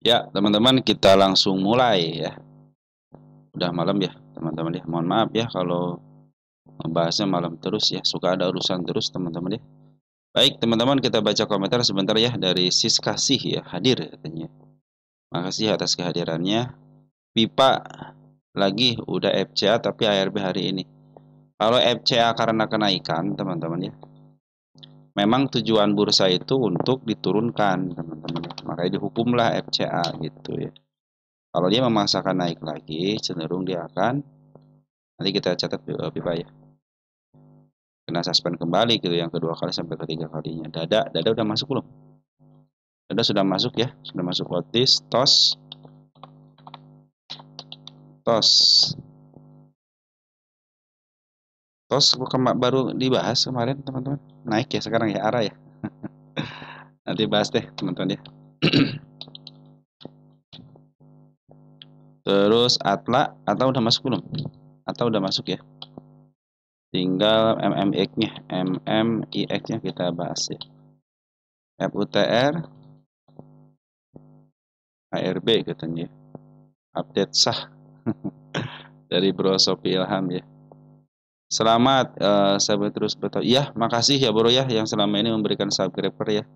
Ya, teman-teman, kita langsung mulai ya. Udah malam ya, teman-teman ya. Mohon maaf ya kalau membahasnya malam terus ya. Suka ada urusan terus, teman-teman ya. Baik, teman-teman, kita baca komentar sebentar ya dari Sis Kasih ya, hadir katanya. Makasih atas kehadirannya. Pipa lagi udah FCA tapi ARB hari ini. Kalau FCA karena kenaikan, teman-teman ya. Memang tujuan bursa itu untuk diturunkan, teman-teman ya. Makanya dihukumlah FCA gitu ya. Kalau dia memaksakan naik lagi, cenderung dia akan, nanti kita catat pipa ya, kena suspend kembali gitu yang kedua kali sampai ketiga kalinya. Dada udah masuk belum? Dada sudah masuk ya, sudah masuk otis. Tos tos baru dibahas kemarin, teman-teman. Naik ya sekarang ya, arah ya. Nanti bahas deh, teman-teman ya. Terus Atla udah masuk belum? Atau udah masuk ya? Tinggal MMIX-nya kita bahas ya. FUTR, ARB katanya. Update sah dari Bro Sopi Ilham ya. Selamat, saya terus bertahu. Ya, makasih ya Bro ya yang selama ini memberikan subscriber ya.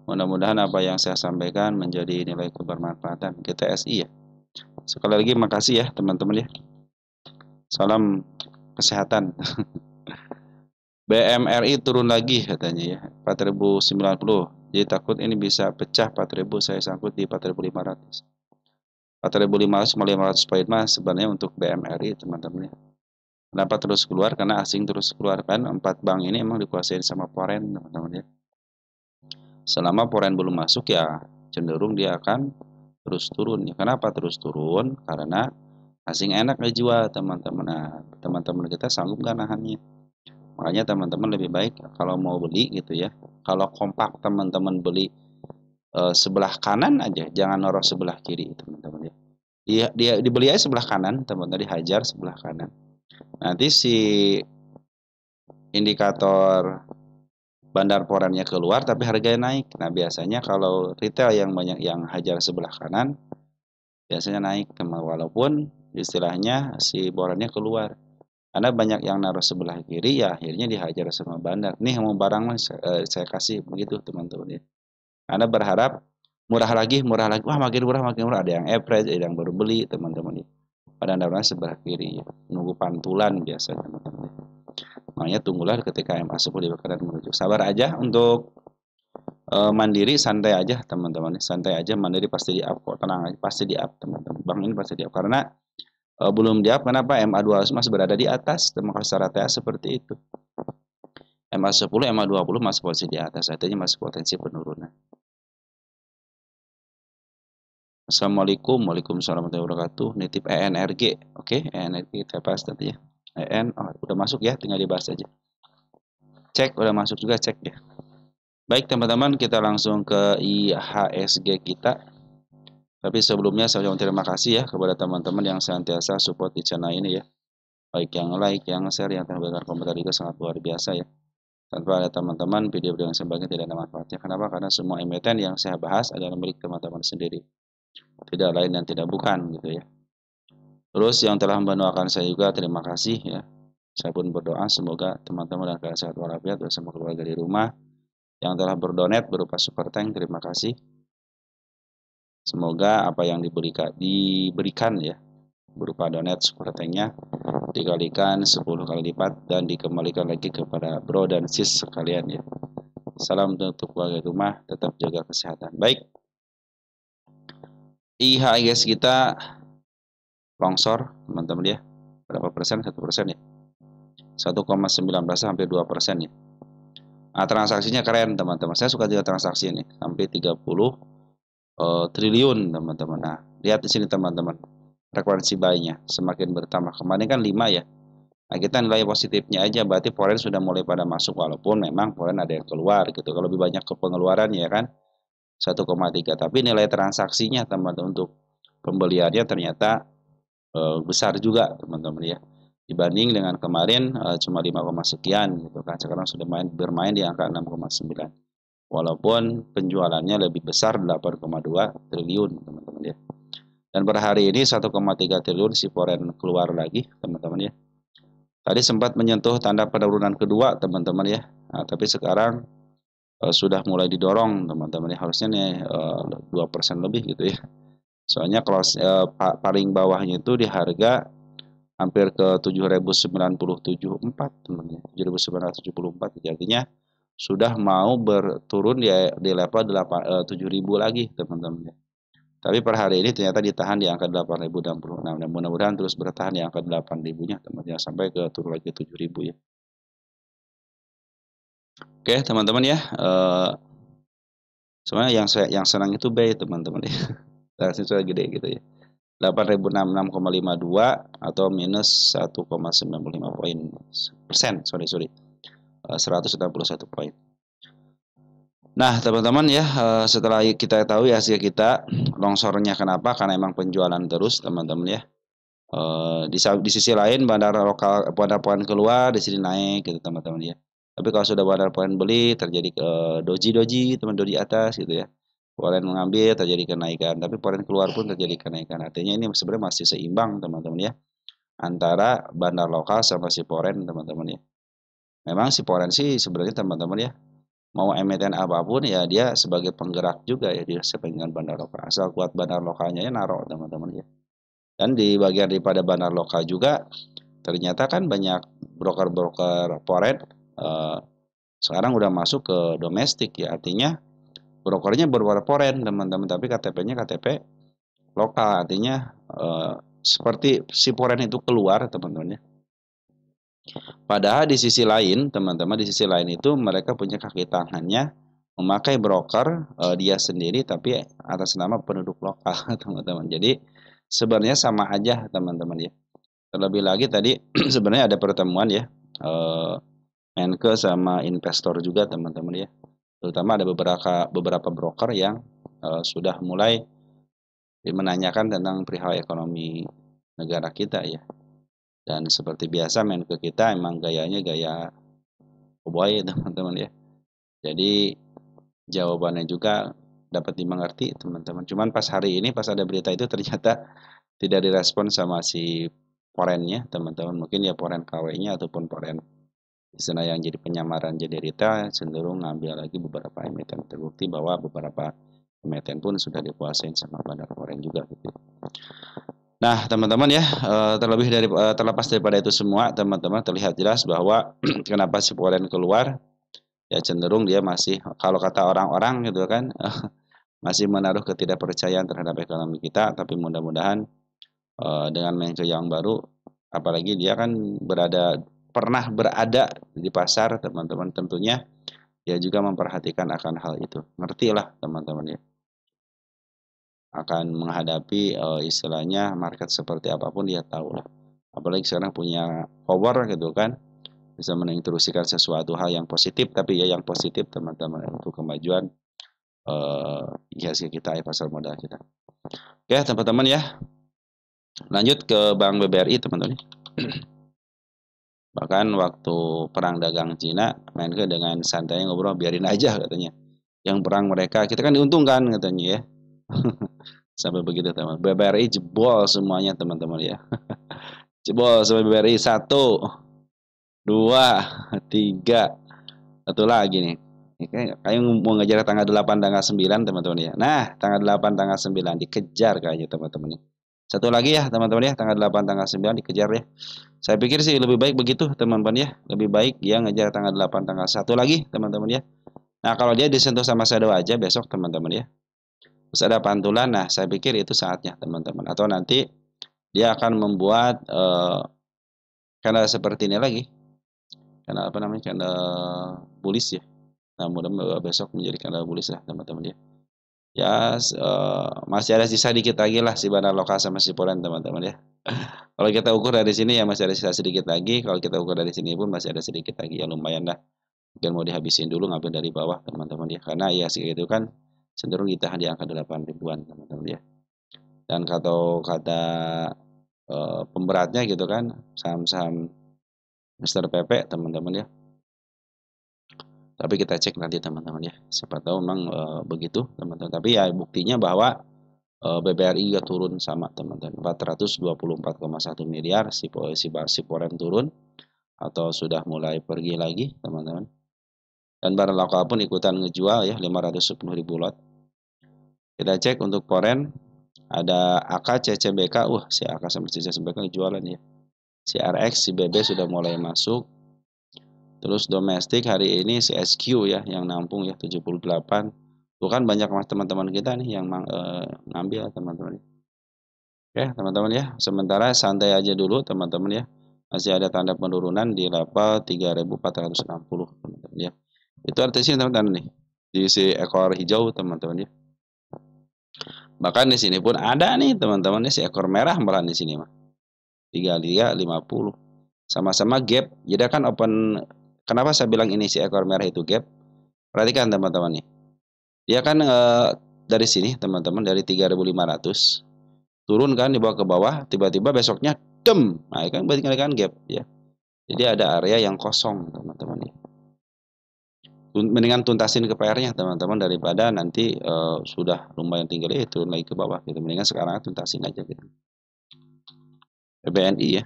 Mudah-mudahan apa yang saya sampaikan menjadi nilai kebermanfaatan GTSI ya. Sekali lagi makasih ya teman-teman ya. Salam kesehatan. BMRI turun lagi katanya ya, 4090. Jadi takut ini bisa pecah 4000, saya sangkut di 4500. 4500 sama 500 poin mas sebenarnya untuk BMRI teman-teman ya. Kenapa terus keluar? Karena asing terus keluar kan. 4 bank ini emang dikuasain sama foreign teman-teman ya. Selama foreign belum masuk ya cenderung dia akan terus turun ya. Kenapa terus turun? Karena asing enak dijual teman-teman. Nah, teman-teman kita sanggup nggak nahannya? Makanya teman-teman lebih baik kalau mau beli gitu ya. Kalau kompak teman-teman beli sebelah kanan aja, jangan noroh sebelah kiri teman-teman ya. Dia dibeli aja sebelah kanan, teman-teman dihajar sebelah kanan. Nanti si indikator bandar foreignnya keluar tapi harganya naik. Nah, biasanya kalau retail yang banyak yang hajar sebelah kanan, biasanya naik teman, walaupun istilahnya si foreignnya keluar. Karena banyak yang naruh sebelah kiri ya akhirnya dihajar sama bandar. Nih mau barang mas, saya kasih begitu teman-teman ya. Anda berharap murah lagi, wah makin murah makin murah. Ada yang average, ada yang baru beli teman-teman ya. Pada naruhnya sebelah kiri ya. Nunggu pantulan biasanya teman-teman ya. Makanya tunggulah ketika MA10 diberikan menuju. Sabar aja untuk mandiri, santai aja teman-teman, santai aja. Mandiri pasti di up kok, tenang aja, pasti di up teman-teman. Bank ini pasti di up karena belum di up. Kenapa? MA200 masih berada di atas, termasuk secara TA seperti itu. MA10, MA20 masih posisi di atas, artinya masih potensi penurunan. Assalamualaikum, waalaikumsalam warahmatullahi wabarakatuh. Nitip ENRG, oke, ENRG kita bahas nanti ya. Udah masuk ya, tinggal dibahas aja. Cek, udah masuk juga, cek ya. Baik teman-teman, kita langsung ke IHSG kita. Tapi sebelumnya saya ucapkan terima kasih ya kepada teman-teman yang senantiasa support di channel ini ya. Baik yang like, yang share, yang memberikan komentar juga sangat luar biasa ya. Tanpa ada teman-teman, video-video yang saya bagikan tidak ada manfaatnya. Kenapa? Karena semua emiten yang saya bahas adalah milik teman-teman sendiri. Tidak lain dan tidak bukan gitu ya. Terus yang telah mendoakan saya juga terima kasih ya. Saya pun berdoa semoga teman-teman dalam keadaan sehat walafiat bersama keluarga di rumah. Yang telah berdonat berupa super tank, terima kasih. Semoga apa yang diberikan ya berupa donat super tanknya dikalikan 10 kali lipat dan dikembalikan lagi kepada bro dan sis sekalian ya. Salam untuk keluarga rumah, tetap jaga kesehatan. Baik, IHSG kita longsor teman-teman ya. Berapa persen? 1% ya. 1,19 hampir 2% ya. Nah, transaksinya keren teman-teman. Saya suka juga transaksi ini sampai 30 triliun teman-teman. Nah, lihat di sini teman-teman. Frekuensi buy-nya semakin bertambah. Kemarin kan 5 ya. Nah, kita nilai positifnya aja berarti foreign sudah mulai pada masuk walaupun memang foreign ada yang keluar gitu. Kalau lebih banyak ke pengeluaran ya kan 1,3. Tapi nilai transaksinya teman-teman untuk pembeliannya ternyata besar juga teman-teman ya. Dibanding dengan kemarin cuma 5, sekian gitu kan. Sekarang sudah bermain di angka 6,9. walaupun penjualannya lebih besar 8,2 triliun teman-teman ya. Dan per hari ini 1,3 triliun si Foreign keluar lagi teman-teman ya. Tadi sempat menyentuh tanda penurunan kedua teman-teman ya. Nah, tapi sekarang sudah mulai didorong teman-teman ya, harusnya nih 2% lebih gitu ya. Soalnya close paling bawahnya itu di harga hampir ke 7.974 teman-teman, 7.974, jadi artinya sudah mau berturun di level 7.000 lagi teman-teman ya. Tapi per hari ini ternyata ditahan di angka 8.066, dan mudah-mudahan terus bertahan di angka 8.000-nya teman-teman sampai ke turun lagi 7.000 ya. Oke teman-teman ya, sebenarnya yang senang itu B teman-teman ya. Transisi sudah gede gitu ya. 8.066,52 atau minus 1,95 persen, sorry 161 poin. Nah teman-teman ya, setelah kita tahu ya hasil kita, longsornya kenapa? Karena emang penjualan terus teman-teman ya. Di sisi lain bandara lokal, bandar poin keluar di sini naik gitu teman-teman ya. Tapi kalau sudah bandar poin beli terjadi doji teman, doji atas gitu ya. Poin mengambil terjadi kenaikan, tapi poin keluar pun terjadi kenaikan. Artinya ini sebenarnya masih seimbang teman-teman ya, antara bandar lokal sama si poren teman-teman ya. Memang si poren sih sebenarnya teman-teman ya, mau emiten apapun ya dia sebagai penggerak juga ya dia sepengen bandar lokal. Asal kuat bandar lokalnya ya naruh teman-teman ya. Dan di bagian daripada bandar lokal juga ternyata kan banyak broker-broker foreign sekarang udah masuk ke domestik ya, artinya brokernya broker foreign teman-teman, tapi KTP-nya KTP lokal, artinya seperti si foreign itu keluar teman-teman ya. Padahal di sisi lain teman-teman, di sisi lain itu mereka punya kaki tangannya memakai broker dia sendiri tapi atas nama penduduk lokal teman-teman. Jadi sebenarnya sama aja teman-teman ya. Terlebih lagi tadi sebenarnya ada pertemuan ya, Menke sama investor juga teman-teman ya. Terutama ada beberapa broker yang sudah mulai menanyakan tentang perihal ekonomi negara kita ya. Dan seperti biasa Menke kita emang gayanya gaya cowboy teman-teman ya. Jadi jawabannya juga dapat dimengerti teman-teman. Cuman pas hari ini pas ada berita itu ternyata tidak direspon sama si forennya teman-teman. Mungkin ya foren KW-nya ataupun foren istilah yang jadi penyamaran jadi retail cenderung ngambil lagi beberapa emiten. Terbukti bahwa beberapa emiten pun sudah dikuasain sama bandar foreign juga gitu. Nah teman-teman ya, terlepas daripada itu semua teman-teman terlihat jelas bahwa kenapa si foreign keluar ya, cenderung dia masih, kalau kata orang-orang gitu kan, masih menaruh ketidakpercayaan terhadap ekonomi kita. Tapi mudah-mudahan dengan Menko yang baru, apalagi dia kan pernah berada di pasar teman-teman, tentunya dia juga memperhatikan akan hal itu, ngertilah teman-teman ya, akan menghadapi istilahnya market seperti apapun dia tahu lah. Apalagi sekarang punya power gitu kan, bisa menginstruksikan sesuatu hal yang positif, tapi ya yang positif teman-teman untuk kemajuan IHSG kita ya, pasar modal kita. Oke teman-teman ya, lanjut ke Bank BBRI teman-teman. Bahkan waktu perang dagang Cina, Menke dengan santai ngobrol, biarin aja katanya. Yang perang mereka, kita kan diuntungkan katanya ya. Sampai begitu teman. BBRI jebol semuanya teman-teman ya. Jebol sampai BBRI 1, 2, 3. Satu lagi nih. Kayak mau ngejar tanggal 8, tanggal 9 teman-teman ya. Nah, tanggal 8, tanggal 9 dikejar kayaknya teman-teman ya. Satu lagi ya teman-teman ya, tanggal 8, tanggal 9 dikejar ya. Saya pikir sih lebih baik begitu teman-teman ya. Lebih baik dia ngejar tanggal 8, tanggal 1 lagi teman-teman ya. Nah, kalau dia disentuh sama shadow aja besok teman-teman ya, terus ada pantulan, nah saya pikir itu saatnya teman-teman. Atau nanti dia akan membuat candle seperti ini lagi. Candle apa namanya? Candle bullish ya. Nah, mudah-mudahan besok menjadi candle bullish lah teman-teman ya. Ya, masih ada sisa dikit lagi lah si bandar lokal sama si polen teman-teman ya. Kalau kita ukur dari sini ya masih ada sisa sedikit lagi. Kalau kita ukur dari sini pun masih ada sedikit lagi. Ya lumayan lah. Mungkin mau dihabisin dulu ngambil dari bawah teman-teman ya. Karena ya segitu kan cenderung ditahan di angka 8 ribuan teman-teman ya. Dan kata pemberatnya gitu kan, saham-saham Mr. PP teman-teman ya. Tapi kita cek nanti teman-teman ya. Siapa tahu memang begitu teman-teman. Tapi ya buktinya bahwa BBRI juga turun sama teman-teman. 424,1 miliar si Foreign turun atau sudah mulai pergi lagi teman-teman. Dan barang lokal pun ikutan ngejual ya 510.000 lot. Kita cek untuk Foreign ada AK CCBK. Si AK sama CCBK jualan ya. Si RX, si BB sudah mulai masuk. Terus domestik hari ini si SQ ya yang nampung ya 78. Tuh kan banyak teman-teman kita nih yang ngambil teman-teman. Oke, teman-teman ya. Sementara santai aja dulu teman-teman ya. Masih ada tanda penurunan di level 3.460 teman-teman ya. Itu artinya teman-teman nih. Di si ekor hijau teman-teman ya. Bahkan di sini pun ada nih teman-teman ya si ekor merah malah di sini mah. 3350. Sama-sama gap. Jadi kan open. Kenapa saya bilang ini si ekor merah itu gap? Perhatikan teman-teman nih. Dia kan dari sini teman-teman dari 3.500 turun kan dibawa ke bawah, tiba-tiba besoknya dem. Nah, kan berarti kan gap ya. Jadi ada area yang kosong teman-teman ya. Mendingan tuntasin ke PR-nya teman-teman daripada nanti sudah lumayan tinggi turun lagi ke bawah gitu. Mendingan sekarang tuntasin aja gitu. BBNI ya.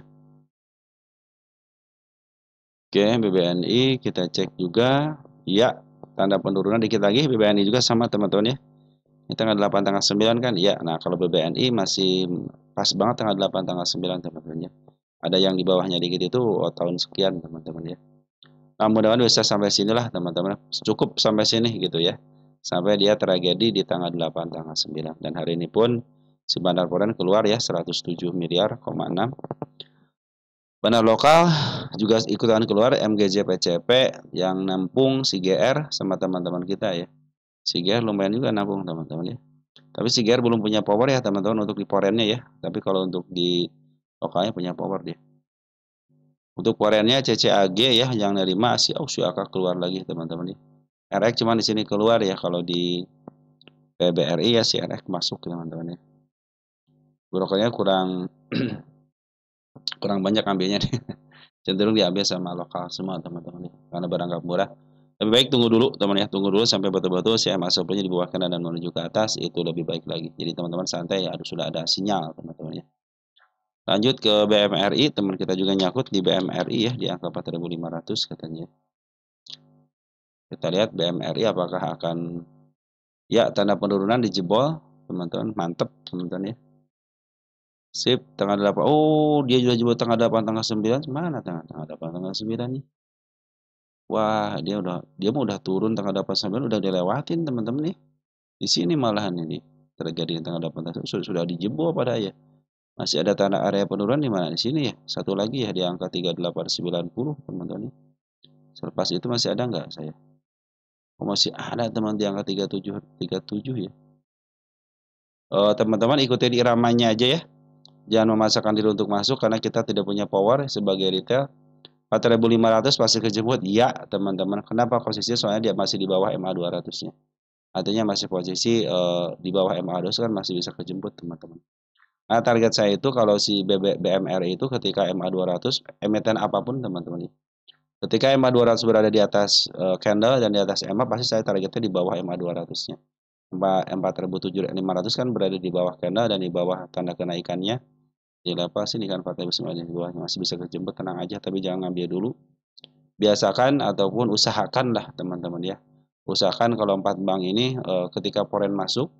Oke, BBNI kita cek juga. Ya, tanda penurunan dikit lagi. BBNI juga sama teman-teman ya. Ini tanggal 8 tanggal 9 kan? Ya, nah kalau BBNI masih pas banget tanggal 8 tanggal 9 teman-teman ya. Ada yang di bawahnya dikit itu tahun sekian teman-teman ya. Nah, mudah-mudahan bisa sampai sinilah teman-teman. Cukup sampai sini gitu ya. Sampai dia tragedi di tanggal 8 tanggal 9. Dan hari ini pun si Bandar Foreign keluar ya 107 miliar,6. Bandar lokal juga ikutan keluar MGJ PCP yang nampung si GR sama teman-teman kita ya. Si GR lumayan juga nampung teman-teman ya. Tapi si GR belum punya power ya teman-teman untuk di foreignnya ya. Tapi kalau untuk di lokalnya punya power dia. Untuk foreignnya CCAG ya yang nerima si akan keluar lagi teman-teman ya. RX cuma di sini keluar ya, kalau di PBRI ya si RX masuk teman-teman ya. Brokernya kurang kurang banyak ambilnya nih. Cenderung diambil sama lokal semua teman-teman ya. Karena barang gak murah. Lebih baik tunggu dulu teman ya, tunggu dulu sampai betul-betul si MA10-nya di bawah kanan dan menuju ke atas, itu lebih baik lagi. Jadi teman-teman santai ya, sudah ada sinyal teman-teman ya. Lanjut ke BMRI, teman kita juga nyakut di BMRI ya di angka 4.500 katanya. Kita lihat BMRI apakah akan ya tanda penurunan dijebol teman-teman, mantep teman-teman ya. Sip, tanggal 8. Oh, dia juga jebol tanggal 8 tanggal 9. Mana tanggal 8 tanggal 9 nih? Wah, dia mah udah turun tanggal 8 9 udah dilewatin teman-teman nih. Di sini malahan ini terjadi di tanggal 8 sudah dijebol pada ya. Masih ada tanda area penurunan di mana? Di sini ya. Satu lagi ya di angka 3890 teman-teman. Selepas itu masih ada nggak saya? Oh, masih ada teman di angka 37 ya. Teman-teman ikutin iramanya aja ya. Jangan memaksakan diri untuk masuk karena kita tidak punya power sebagai retail. 4.500 pasti kejebut. Ya, teman-teman. Kenapa posisinya? Soalnya dia masih di bawah MA 200-nya. Artinya masih posisi di bawah MA 200 kan masih bisa kejemput, teman-teman. Nah, target saya itu kalau si BMR itu ketika MA 200 emiten apapun, teman-teman. Ketika MA 200 berada di atas candle dan di atas MA, pasti saya targetnya di bawah MA 200-nya. 4.500 kan berada di bawah candle dan di bawah tanda kenaikannya. Di level sini kan 4.900 di bawahnya masih bisa kejemput, tenang aja, tapi jangan ngambil dulu. Biasakan ataupun usahakan lah teman-teman ya. Usahakan kalau 4 bank ini ketika foreign masuk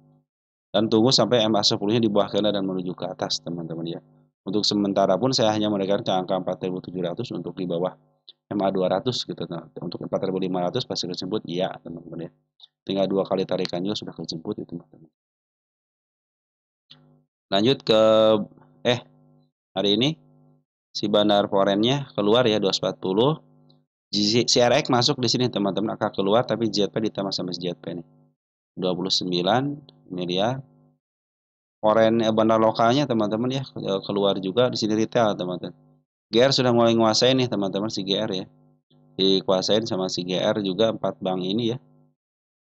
dan tunggu sampai MA10-nya di bawah candle dan menuju ke atas teman-teman ya. Untuk sementara pun saya hanya menekan ke angka 4.700 untuk di bawah MA 200 gitu. Nah, untuk 4.500 pasti kejemput iya teman-teman ya. Tinggal 2 kali tarikan juga sudah kejemput itu teman-teman. Lanjut ke hari ini si Bandar Foreign-nya keluar ya 240. CRX masuk di sini teman-teman, akan keluar tapi JP ditambah sama JP nih. 29 miliar. Foreign bandar lokalnya teman-teman ya keluar juga di sini retail teman-teman. GR sudah mulai nguasain nih teman-teman si GR ya. Dikuasain sama si GR juga 4 bank ini ya.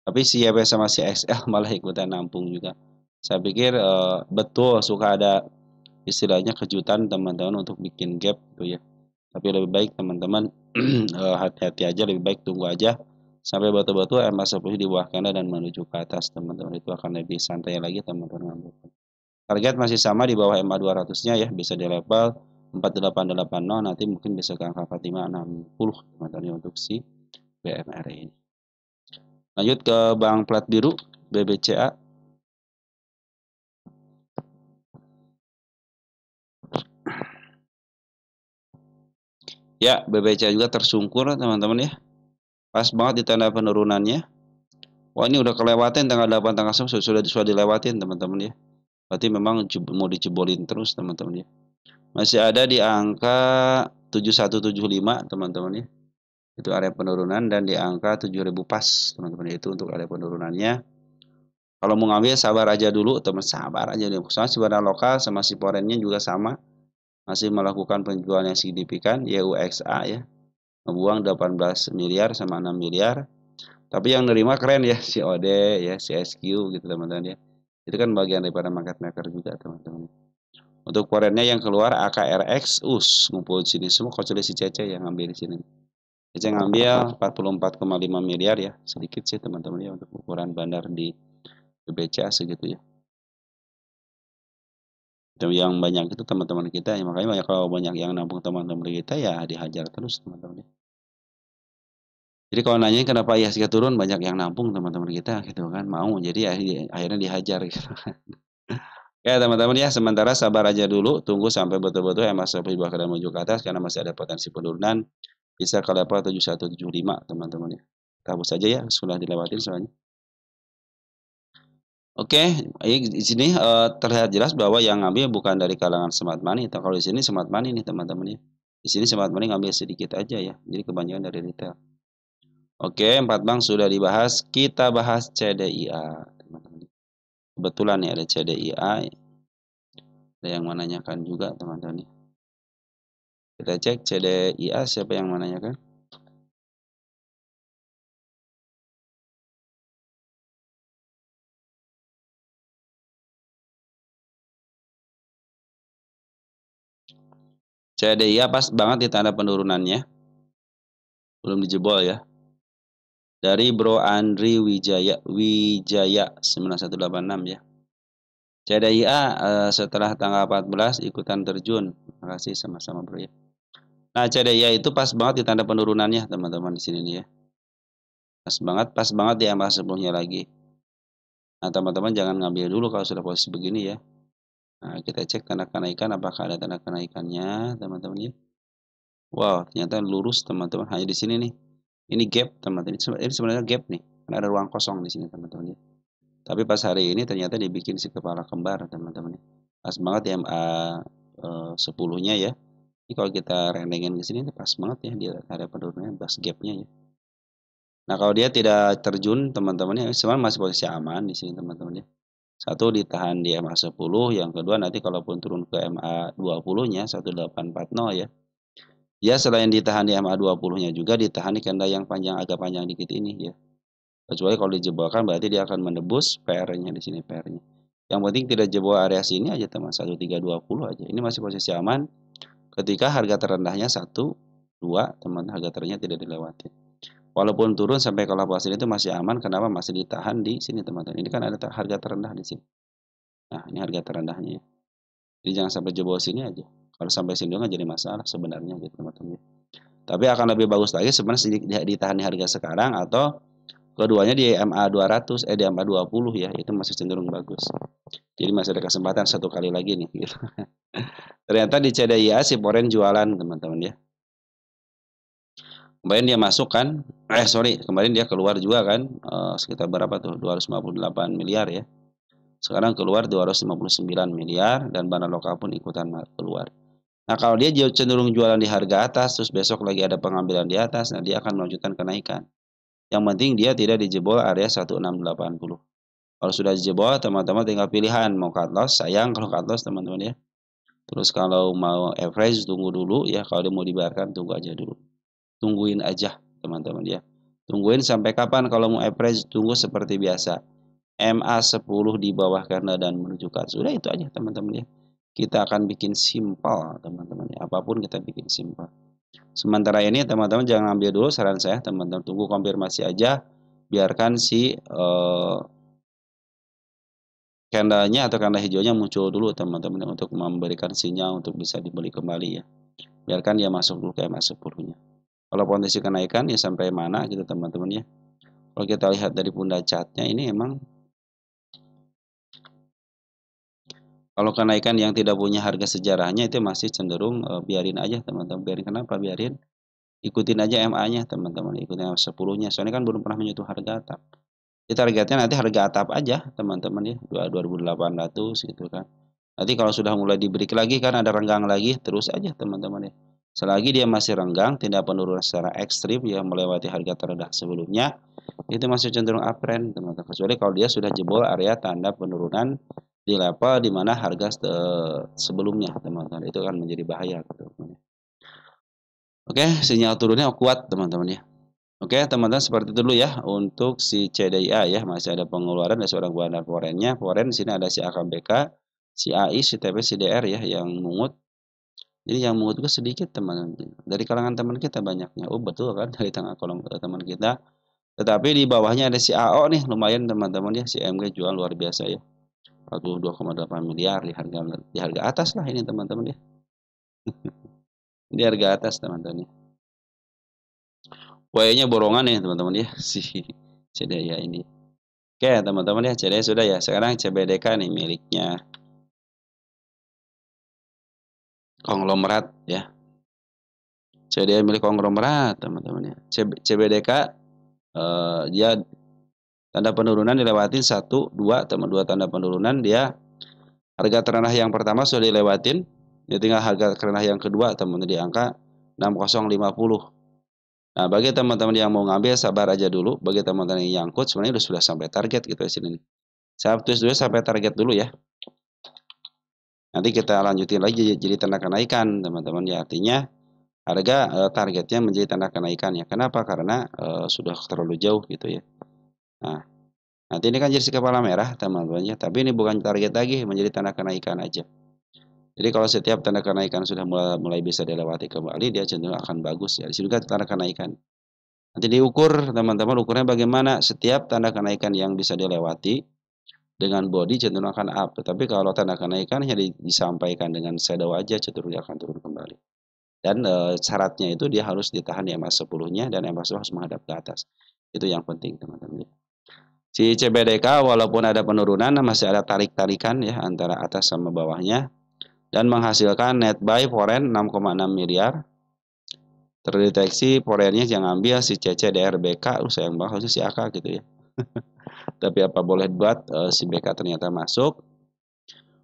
Tapi si YP sama si XL malah ikutan nampung juga. Saya pikir betul suka ada istilahnya kejutan teman-teman untuk bikin gap gitu ya. Tapi lebih baik teman-teman hati-hati aja, lebih baik tunggu aja sampai betul-betul MA10 di bawah candle dan menuju ke atas, teman-teman. Itu akan lebih santai lagi, teman-teman ngambil. Target masih sama di bawah MA 200-nya ya, bisa di level 4880, nanti mungkin bisa ke angka 4560, teman-teman, untuk si BMR ini. Lanjut ke bank plat biru, BBCA. Ya, BBCA juga tersungkur, teman-teman ya. Pas banget di tanda penurunannya. Wah, ini udah kelewatin tanggal 8 tanggal 9 sudah dilewatin, teman-teman ya. Berarti memang mau dicebolin terus, teman-teman ya. Masih ada di angka 7175, teman-teman ya. Itu area penurunan, dan di angka 7000 pas, teman-teman. Itu untuk area penurunannya. Kalau mau ngambil sabar aja dulu, teman, sabar aja dulu. Soalnya si barang lokal sama si forennya juga sama, masih melakukan penjualan yang signifikan, YUXA ya. Membuang 18 miliar sama 6 miliar. Tapi yang nerima keren ya, si OD ya, si SQ gitu, teman-teman ya. Itu kan bagian daripada market maker juga, teman-teman. Untuk forennya yang keluar AKRX, ngumpul di sini semua, kecuali si Cece yang ngambil di sini. Cece ngambil 44,5 miliar ya, sedikit sih, teman-teman ya, untuk ukuran bandar di BBCA segitu ya. Yang banyak itu teman-teman kita ya, makanya kalau banyak yang nampung teman-teman kita ya dihajar terus, teman-teman. Jadi kalau nanyain kenapa IHSG turun, banyak yang nampung teman-teman kita gitu kan, mau, jadi ya, akhirnya dihajar gitu. Ya teman-teman ya, sementara sabar aja dulu, tunggu sampai betul-betul MA10 bahkan menuju ke atas, karena masih ada potensi penurunan, bisa ke level 7175, teman-teman ya. Hapus saja ya, sudah dilewatin soalnya. Oke, di sini terlihat jelas bahwa yang ngambil bukan dari kalangan smart money. Kalau di sini smart money nih, teman-teman ya. Di sini smart money ngambil sedikit aja ya, jadi kebanyakan dari retail. Oke, 4 bank sudah dibahas, kita bahas CDIA, teman-teman. Kebetulan nih ada CDIA, ada yang menanyakan juga, teman-teman. Kita cek CDIA, siapa yang menanyakan? CDIA pas banget di tanda penurunannya, belum dijebol ya. Dari Bro Andri Wijaya 9186 ya. CDIA setelah tanggal 14 ikutan terjun. Terima kasih sama-sama Bro ya. Nah, CDIA itu pas banget di tanda penurunannya, teman-teman, di sini nih ya. Pas banget di MA 10-nya lagi. Nah, teman-teman jangan ngambil dulu kalau sudah posisi begini ya. Nah, kita cek tanda kenaikan, apakah ada tanda kenaikannya, teman-teman ya. Wow, ternyata lurus, teman-teman. Hanya di sini nih. Ini gap, teman-teman. Ini sebenarnya gap nih. Karena ada ruang kosong di sini, teman-teman ya. Tapi pas hari ini ternyata dibikin si kepala kembar, teman-teman. Pas banget ya MA 10-nya ya. Ini kalau kita rendengin ke sini pas banget ya, dia ada penurunannya, pas gapnya ya. Nah, kalau dia tidak terjun, teman-teman ya, sebenarnya masih posisi aman di sini, teman-teman ya. Satu, ditahan di MA 10, yang kedua nanti kalaupun turun ke MA 20-nya 1840 ya. Dia selain ditahan di MA 20-nya juga ditahan di candle yang panjang, agak panjang dikit ini ya. Kecuali kalau dijebolkan berarti dia akan menembus PR-nya di sini, PR-nya. Yang penting tidak jebol area sini aja, teman, 1320 aja. Ini masih posisi aman ketika harga terendahnya 1, 2, teman, harga terendahnya tidak dilewati. Walaupun turun sampai ke level sini itu masih aman, kenapa masih ditahan di sini, teman-teman? Ini kan ada harga terendah di sini. Nah, ini harga terendahnya ya. Jadi jangan sampai jebol sini aja. Kalau sampai sini nggak jadi masalah sebenarnya gitu, teman-teman. Tapi akan lebih bagus lagi sebenarnya ditahan di harga sekarang, atau keduanya di MA 200, di MA 20 ya, itu masih cenderung bagus. Jadi masih ada kesempatan satu kali lagi nih gitu. Ternyata di CDIA si Poren jualan, teman-teman ya. Kemarin dia masuk kan, kemarin dia keluar juga kan, sekitar berapa tuh, 258 miliar ya. Sekarang keluar 259 miliar, dan barang lokal pun ikutan keluar. Nah, kalau dia cenderung jualan di harga atas, terus besok lagi ada pengambilan di atas, nah dia akan melanjutkan kenaikan. Yang penting dia tidak dijebol area 1680. Kalau sudah dijebol, teman-teman tinggal pilihan mau cut loss, sayang kalau cut loss, teman-teman ya. Terus kalau mau average tunggu dulu ya, kalau dia mau dibiarkan tunggu aja dulu. Tungguin aja, teman-teman ya. Tungguin sampai kapan kalau mau average, tunggu seperti biasa. MA 10 di bawah karena dan menuju ke atas. Sudah itu aja, teman-teman ya. Kita akan bikin simpel, teman-teman ya. Apapun kita bikin simpel. Sementara ini teman-teman jangan ambil dulu, saran saya teman-teman tunggu konfirmasi aja, biarkan si candlenya atau candle hijaunya muncul dulu teman-teman untuk memberikan sinyal untuk bisa dibeli kembali ya. Biarkan dia masuk dulu ke MA10-nya. Kalau potensi kenaikan ya sampai mana gitu teman-teman ya. Kalau kita lihat dari pundak chartnya ini emang kalau kenaikan yang tidak punya harga sejarahnya itu masih cenderung biarin aja teman-teman. Biarin kenapa? Biarin ikutin aja MA-nya teman-teman, ikutin MA10-nya. Soalnya kan belum pernah menyentuh harga atap. Jadi targetnya nanti harga atap aja teman-teman ya, 2.800 gitu kan. Nanti kalau sudah mulai di-break lagi kan ada renggang lagi, terus aja teman-teman ya. Selagi dia masih renggang, tidak penurunan secara ekstrim ya melewati harga terendah sebelumnya, itu masih cenderung uptrend teman-teman. Kecuali kalau dia sudah jebol area tanda penurunan di level di mana harga sebelumnya teman-teman, itu kan menjadi bahaya teman-teman. Oke, sinyal turunnya kuat teman-teman ya. Oke teman-teman, seperti itu dulu ya untuk si CDIA ya, masih ada pengeluaran dari seorang bandar forennya. Foren di sini ada si AKBK, si AI, si TP, si DR ya yang mungut. Jadi yang mungut juga sedikit teman-teman. Dari kalangan teman kita banyaknya. Oh betul kan, dari tengah kolom teman kita. Tetapi di bawahnya ada si AO nih, lumayan teman-teman ya, si MG jual luar biasa ya. 42,8 miliar di harga atas lah ini teman-teman ya. Di harga atas teman-teman ya. WA-nya borongan nih teman-teman ya, si CDIA ini. Oke teman-teman ya, CDIA sudah ya. Sekarang CBDK nih miliknya konglomerat ya. CDIA milik konglomerat teman-teman ya. CBDK dia tanda penurunan dilewatin 1, 2, teman 2 tanda penurunan, dia harga terendah yang pertama sudah dilewatin, dia tinggal harga terendah yang kedua teman-teman di angka 6050. Nah, bagi teman-teman yang mau ngambil sabar aja dulu, bagi teman-teman yang nyangkut sebenarnya sudah sampai target gitu di sini nih. Saya tulis dulu sampai target dulu ya. Nanti kita lanjutin lagi jadi tanda kenaikan teman-teman ya. Artinya harga targetnya menjadi tanda kenaikan ya. Kenapa? Karena sudah terlalu jauh gitu ya. Nah, nanti ini kan jadi si kepala merah teman-teman ya. Tapi ini bukan target lagi, menjadi tanda kenaikan aja. Jadi kalau setiap tanda kenaikan sudah mulai bisa dilewati kembali, dia cenderung akan bagus ya. Di sini juga tanda kenaikan. Nanti diukur teman-teman, ukurnya bagaimana. Setiap tanda kenaikan yang bisa dilewati dengan body cenderung akan up. Tapi kalau tanda kenaikan hanya disampaikan dengan shadow aja, cenderung dia akan turun kembali. Dan syaratnya itu dia harus ditahan di MA10-nya dan MA10 harus menghadap ke atas. Itu yang penting teman-teman. Si CBDK walaupun ada penurunan masih ada tarik-tarikan ya antara atas sama bawahnya dan menghasilkan net buy foreign 6,6 miliar. Terdeteksi foreignnya yang ambil si CCDRBK, sayang banget si AK gitu ya. Tapi apa boleh buat si BK ternyata masuk.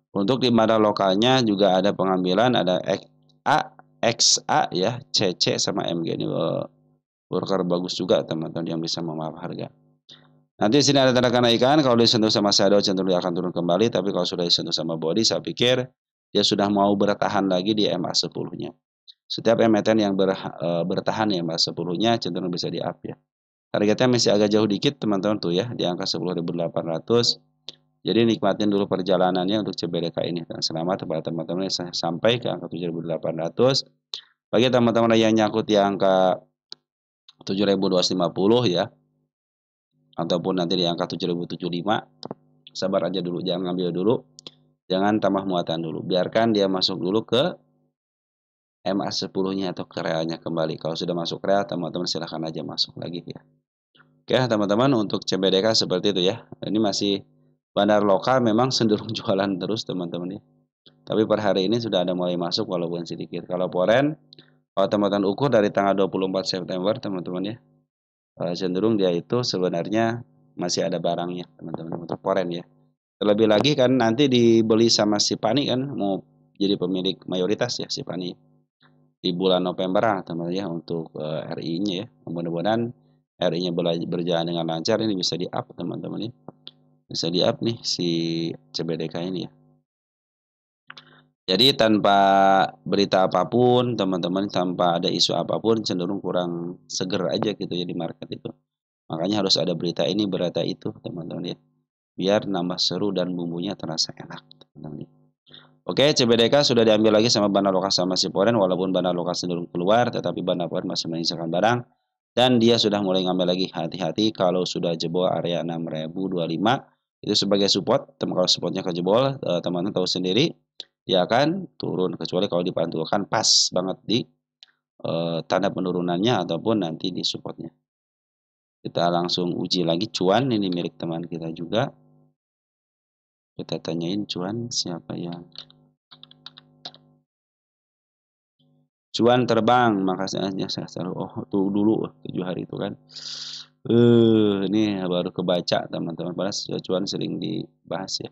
Untuk di mana lokalnya juga ada pengambilan, ada XA ya, CC sama MG ini worker bagus juga teman-teman yang bisa memaaf harga. Nanti di sini ada tanda kenaikan, kalau disentuh sama shadow cenderung akan turun kembali, tapi kalau sudah disentuh sama body saya pikir dia sudah mau bertahan lagi di MA10-nya. Setiap emiten yang bertahan di MA10-nya cenderung bisa di up ya. Targetnya masih agak jauh dikit teman-teman tuh ya, di angka 10.800. Jadi nikmatin dulu perjalanannya untuk CBDK ini. Dan selamat kepada teman-teman yang sampai ke angka 7.800. Bagi teman-teman yang nyangkut di angka 7.250 ya, ataupun nanti di angka 7.075, sabar aja dulu, jangan ngambil dulu, jangan tambah muatan dulu. Biarkan dia masuk dulu ke MA10-nya atau ke realnya kembali. Kalau sudah masuk real, teman-teman silahkan aja masuk lagi ya. Oke teman-teman, untuk CBDK seperti itu ya. Ini masih bandar lokal memang cenderung jualan terus teman-teman ya. Tapi per hari ini sudah ada mulai masuk walaupun sedikit. Kalau foreign, kalau teman-teman ukur dari tanggal 24 September teman-teman ya, cenderung dia itu sebenarnya masih ada barangnya teman-teman untuk foreign ya. Terlebih lagi kan nanti dibeli sama si Pani kan, mau jadi pemilik mayoritas ya si Pani di bulan November teman-teman ya untuk RI-nya ya. Mudah-mudahan RI-nya berjalan dengan lancar, ini bisa di up teman-teman ya. Bisa di up nih si CBDK ini ya. Jadi tanpa berita apapun teman-teman, tanpa ada isu apapun cenderung kurang seger aja gitu ya di market itu. Makanya harus ada berita ini, berita itu teman-teman ya. Biar nambah seru dan bumbunya terasa enak teman-teman ya. Oke, CBDK sudah diambil lagi sama Bandar Lokal sama si Foreign, walaupun Bandar Lokal cenderung keluar, tetapi Bandar Foreign masih menyisakan barang. Dan dia sudah mulai ngambil lagi, hati-hati kalau sudah jebol area 6025, itu sebagai support, kalau supportnya kejebol, teman-teman tahu sendiri, dia akan turun, kecuali kalau dipantulkan pas banget di tanda penurunannya ataupun nanti di supportnya. Kita langsung uji lagi cuan, ini milik teman kita juga. Kita tanyain cuan siapa yang cuan terbang, makanya saya selalu tuh dulu 7 hari itu kan. Ini baru kebaca teman-teman, padahal cuan sering dibahas ya.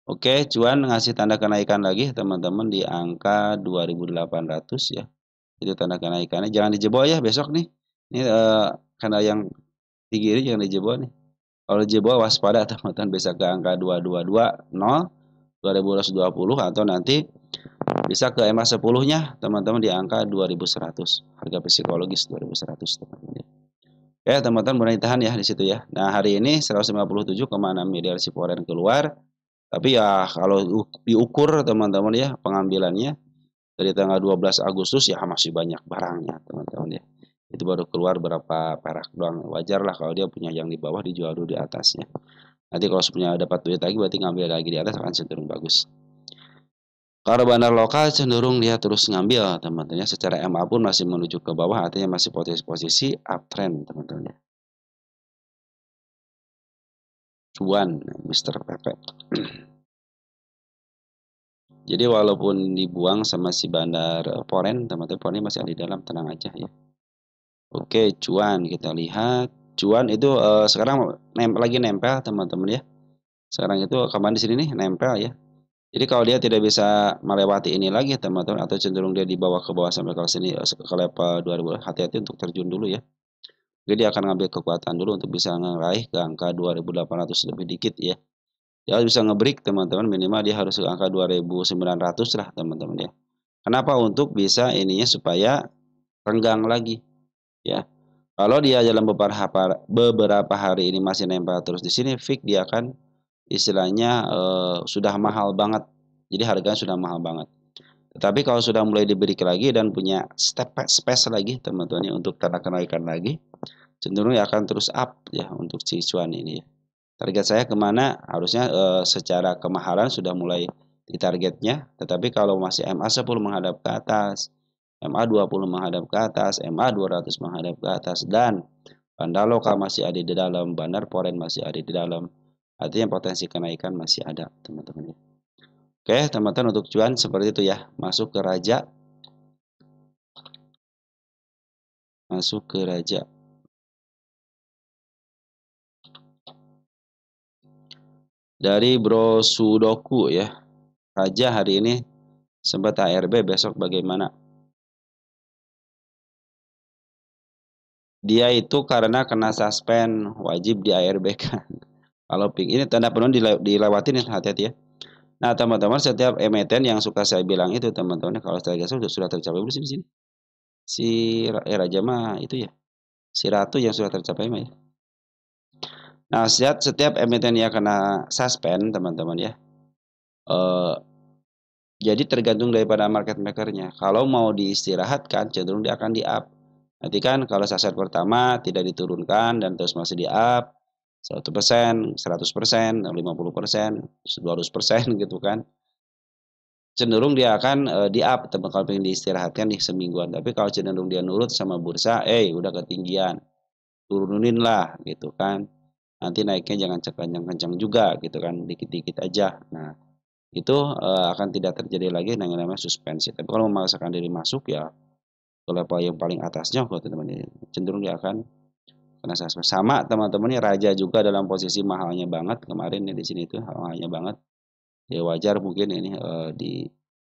Oke, cuan ngasih tanda kenaikan lagi teman-teman di angka 2800 ya. Itu tanda kenaikannya, jangan dijebol ya besok nih. Ini karena yang tinggi ini jangan dijebol nih. Kalau jebol waspada teman-teman, bisa ke angka 2220 2220 atau nanti bisa ke EMA 10-nya teman-teman di angka 2100. Harga psikologis 2100 teman-teman. Ya, teman-teman mulai tahan ya di situ ya. Nah, hari ini 157,6 miliar si foreign keluar. Tapi ya kalau diukur teman-teman ya pengambilannya dari tanggal 12 Agustus ya masih banyak barangnya teman-teman ya. Itu baru keluar berapa perak doang. Wajar lah kalau dia punya yang di bawah dijual dulu di atasnya. Nanti kalau punya dapat duit lagi berarti ngambil lagi di atas akan cenderung bagus. Kalau bandar lokal cenderung dia terus ngambil teman-teman ya. Secara MA pun masih menuju ke bawah, artinya masih posisi uptrend teman-teman ya. Cuan Mr. Pepe. Jadi walaupun dibuang sama si bandar foreign, teman-teman foreign masih ada di dalam, tenang aja ya. Oke, cuan kita lihat. Cuan itu sekarang lagi nempel teman-teman ya. Sekarang itu kemarin di sini nih nempel ya. Jadi kalau dia tidak bisa melewati ini lagi teman-teman, atau cenderung dia dibawa ke bawah sampai ke sini ke level 2000, hati-hati untuk terjun dulu ya. Jadi dia akan ngambil kekuatan dulu untuk bisa meraih ke angka 2800 lebih dikit ya. Dia bisa ngebreak teman-teman, minimal dia harus ke angka 2900 lah teman-teman ya. Kenapa? Untuk bisa ininya supaya renggang lagi ya. Kalau dia dalam beberapa hari ini masih nempel terus di sini, fix dia akan istilahnya sudah mahal banget. Jadi harganya sudah mahal banget. Tetapi kalau sudah mulai diberi lagi dan punya space lagi teman-teman ya, untuk tanda kenaikan lagi, cenderung akan terus up ya untuk si cuan ini ya. Target saya kemana? Harusnya secara kemahalan sudah mulai di targetnya, tetapi kalau masih MA 10 menghadap ke atas, MA 20 menghadap ke atas, MA 200 menghadap ke atas, dan bandar lokal masih ada di dalam, bandar foreign masih ada di dalam, artinya potensi kenaikan masih ada teman-teman. Oke teman-teman, untuk cuan seperti itu ya. Masuk ke raja, dari Bro Sudoku ya. Raja hari ini sempat ARB, besok bagaimana? Dia itu karena kena suspend, wajib di ARB kan. Kalau ping ini tanda penuh dilewatin ya, hati-hati ya. Nah teman-teman, setiap emiten yang suka saya bilang itu teman-teman, kalau saya sudah tercapai belum sini. Si Raja mah itu ya, si Ratu yang sudah tercapai mah ya. Nah setiap emiten yang kena suspend teman-teman ya, jadi tergantung daripada market makernya. Kalau mau diistirahatkan, cenderung dia akan di up. Nanti kan kalau sasaran pertama tidak diturunkan dan terus masih di up 100%, 100%, 50%, 200% gitu kan. Cenderung dia akan di up teman, kalau pengen diistirahatkan di semingguan. Tapi kalau cenderung dia nurut sama bursa, udah ketinggian, turunin lah gitu kan. Nanti naiknya jangan kencang-kencang juga gitu kan, dikit-dikit aja. Nah, itu akan tidak terjadi lagi yang namanya suspensi. Tapi kalau memaksakan diri masuk ya ke level yang paling atasnya, kalau teman-teman cenderung dia akan kena suspensi. Sama teman-teman ini raja juga dalam posisi mahalnya banget kemarin ya, di sini itu mahalnya banget. Ya wajar mungkin ini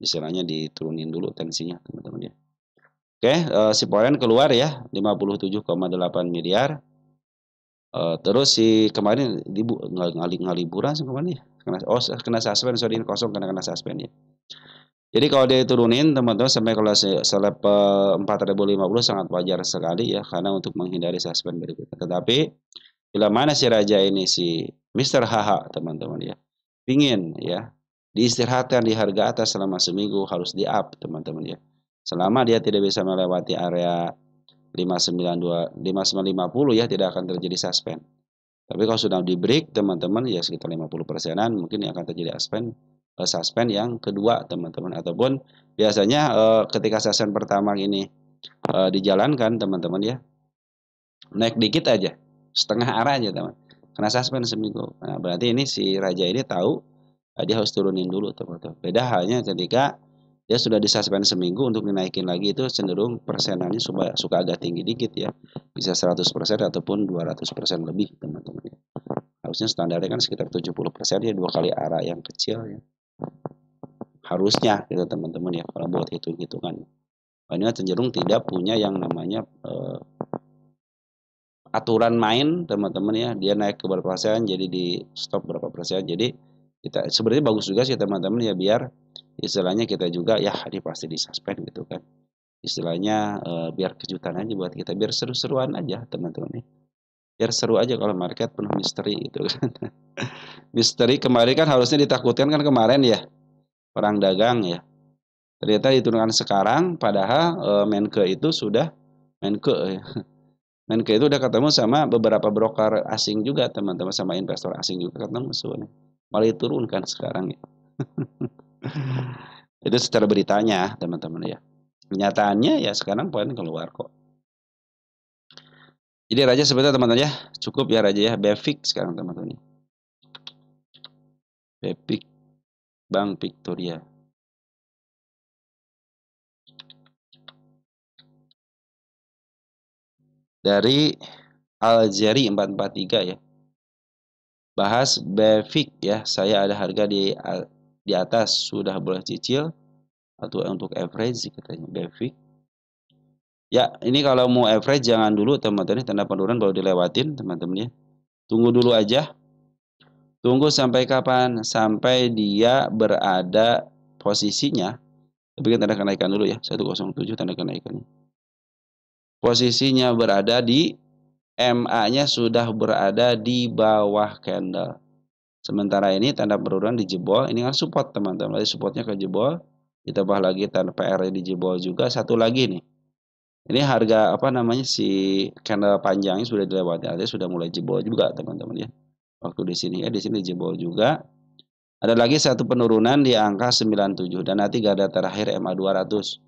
istilahnya diturunin dulu tensinya teman-teman ya. Oke, si Polen keluar ya 57,8 miliar. Terus si kemarin nggak liburan sih kemarin ya. Kena suspend, sorry, kosong karena kena suspend ya. Jadi kalau dia turunin teman-teman sampai kelas selevel 4050 sangat wajar sekali ya, karena untuk menghindari suspend berikutnya. Tetapi bila mana si raja ini si Mr. HH teman-teman ya, pingin ya Diistirahatkan di harga atas selama seminggu, harus di up teman-teman ya. Selama dia tidak bisa melewati area 592 5950 ya, tidak akan terjadi suspend. Tapi kalau sudah di break teman-teman ya sekitar 50%-an mungkin yang akan terjadi suspend yang kedua teman-teman, ataupun biasanya ketika suspend pertama ini dijalankan teman-teman ya, naik dikit aja, setengah arah aja teman, kena suspend seminggu. Nah, berarti ini si raja ini tahu dia harus turunin dulu teman-teman. Beda halnya ketika dia sudah disuspend seminggu, untuk dinaikin lagi itu cenderung persenannya suka agak tinggi dikit ya, bisa 100% ataupun 200% lebih teman-teman ya. Harusnya standarnya kan sekitar 70% ya, 2 kali arah yang kecil ya. Harusnya gitu teman-teman ya, kalau buat hitung-hitungan. Ini cenderung tidak punya yang namanya aturan main teman-teman ya, dia naik ke berapa persen jadi di stop berapa persen. Jadi kita sebenarnya bagus juga sih teman-teman ya, biar istilahnya kita juga ya ini pasti disuspend gitu kan, istilahnya biar kejutan aja buat kita, biar seru-seruan aja teman-teman ya, biar seru aja kalau market penuh misteri gitu kan. Misteri kemarin kan harusnya ditakutkan kan kemarin ya, perang dagang ya, ternyata diturunkan sekarang, padahal Menke itu sudah Menke ya. Menke itu udah ketemu sama beberapa broker asing juga teman-teman, sama investor asing juga ketemu sebenarnya. Malah diturunkan sekarang ya. Itu secara beritanya teman-teman ya. Kenyataannya ya sekarang poin keluar kok. Jadi raja sebentar teman-teman ya. Cukup ya raja ya. Befik sekarang teman-teman. Befik Bank Victoria. Dari Aljeri 443 ya. Bahas Befik ya. Saya ada harga di atas, sudah boleh cicil atau untuk average katanya Befik. Ya, ini kalau mau average jangan dulu teman-teman, tanda penurunan baru dilewatin teman-teman ya. Tunggu dulu aja. Tunggu sampai kapan? Sampai dia berada posisinya. Bikin tanda kenaikan dulu ya. 107 tanda kenaikannya. Posisinya berada di MA-nya sudah berada di bawah candle. Sementara ini tanda penurunan dijebol. Ini kan support teman-teman. Tadi supportnya kejebol. Ditambah lagi tanda PR dijebol juga. Satu lagi nih. Ini harga apa namanya si candle panjangnya sudah dilewati, artinya sudah mulai jebol juga teman-teman ya. Waktu di sini ya, di sini jebol juga. Ada lagi satu penurunan di angka 97 dan nanti gada terakhir MA 200.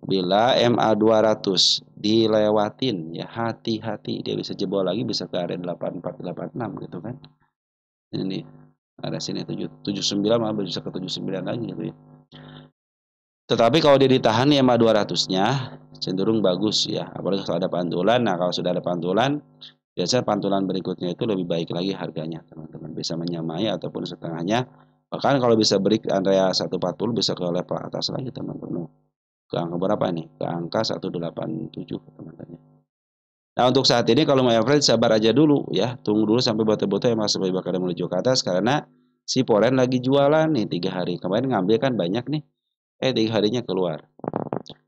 Bila MA 200 dilewatin ya hati-hati, dia bisa jebol lagi, bisa ke area 8486 gitu kan. Ini ada sini 79 malah bisa ke 79 lagi gitu ya. Tetapi kalau dia ditahan nih MA 200-nya cenderung bagus ya, apalagi kalau ada pantulan. Nah, kalau sudah ada pantulan, biasanya pantulan berikutnya itu lebih baik lagi harganya, teman-teman. Bisa menyamai ataupun setengahnya. Bahkan kalau bisa break area 140 bisa ke level atas lagi, teman-teman. Ke angka berapa nih? Ke angka 187, teman-teman. Nah, untuk saat ini kalau mau average sabar aja dulu ya. Tunggu dulu sampai betul-betul yang masih bakal menuju ke atas, karena si Polen lagi jualan nih 3 hari. Kemarin ngambil kan banyak nih. 3 harinya keluar.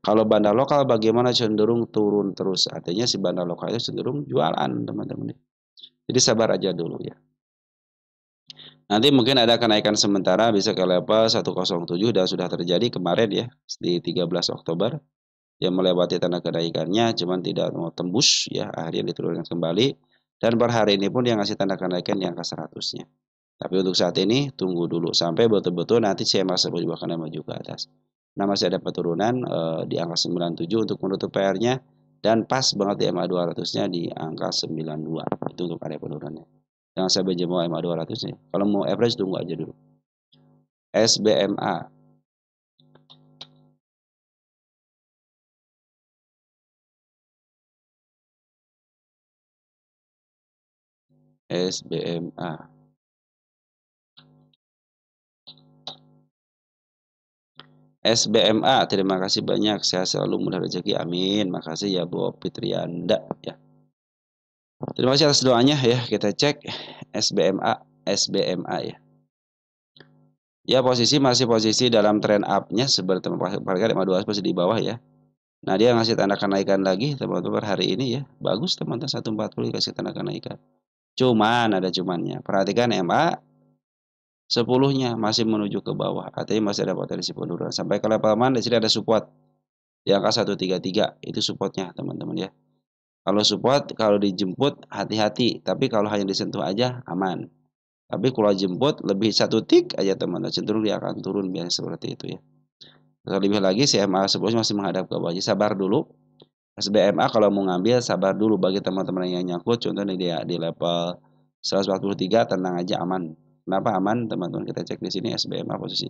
Kalau bandar lokal bagaimana, cenderung turun terus. Artinya si bandar lokal itu cenderung jualan teman-teman. Jadi sabar aja dulu ya. Nanti mungkin ada kenaikan sementara bisa ke level 107 dan sudah terjadi kemarin ya di 13 Oktober. Yang melewati tanda kenaikannya cuman tidak mau tembus ya, akhirnya diturunkan kembali. Dan per hari ini pun yang ngasih tanda kenaikan yang angka 100-nya. Tapi untuk saat ini tunggu dulu sampai betul-betul nanti CMA juga akan maju ke atas. Nah, masih ada peturunan di angka 97 untuk menutup PR-nya, dan pas banget di MA 200-nya di angka 92. Itu untuk area penurunannya. Jangan sampai jempol MA 200-nya. Kalau mau average tunggu aja dulu. SBMA. SBMA. SBMA, terima kasih banyak. Sehat selalu, mudah rezeki. Amin. Makasih ya Bu Fitrianda ya. Terima kasih atas doanya ya. Kita cek SBMA, SBMA ya. Ya, posisi masih posisi dalam trend up-nya seperti harga 52 masih di bawah ya. Nah, dia ngasih tanda kenaikan lagi teman-teman hari ini ya. Bagus teman-teman, 140 kasih tanda kenaikan. Cuman ada cumannya. Perhatikan MA 10-nya masih menuju ke bawah, artinya masih ada potensi penurunan. Sampai ke level mana? Di sini ada support di angka 133, itu supportnya teman-teman ya. Kalau support, kalau dijemput hati-hati, tapi kalau hanya disentuh aja aman. Tapi kalau jemput lebih satu tik aja teman-teman, cenderung dia akan turun biasanya seperti itu ya. Terlebih lagi CMA 10 masih menghadap ke bawah, jadi sabar dulu. SBMA kalau mau ngambil sabar dulu bagi teman-teman yang nyangkut, contohnya di level 143 tenang aja aman. Kenapa aman teman-teman? Kita cek di sini SBMA posisi.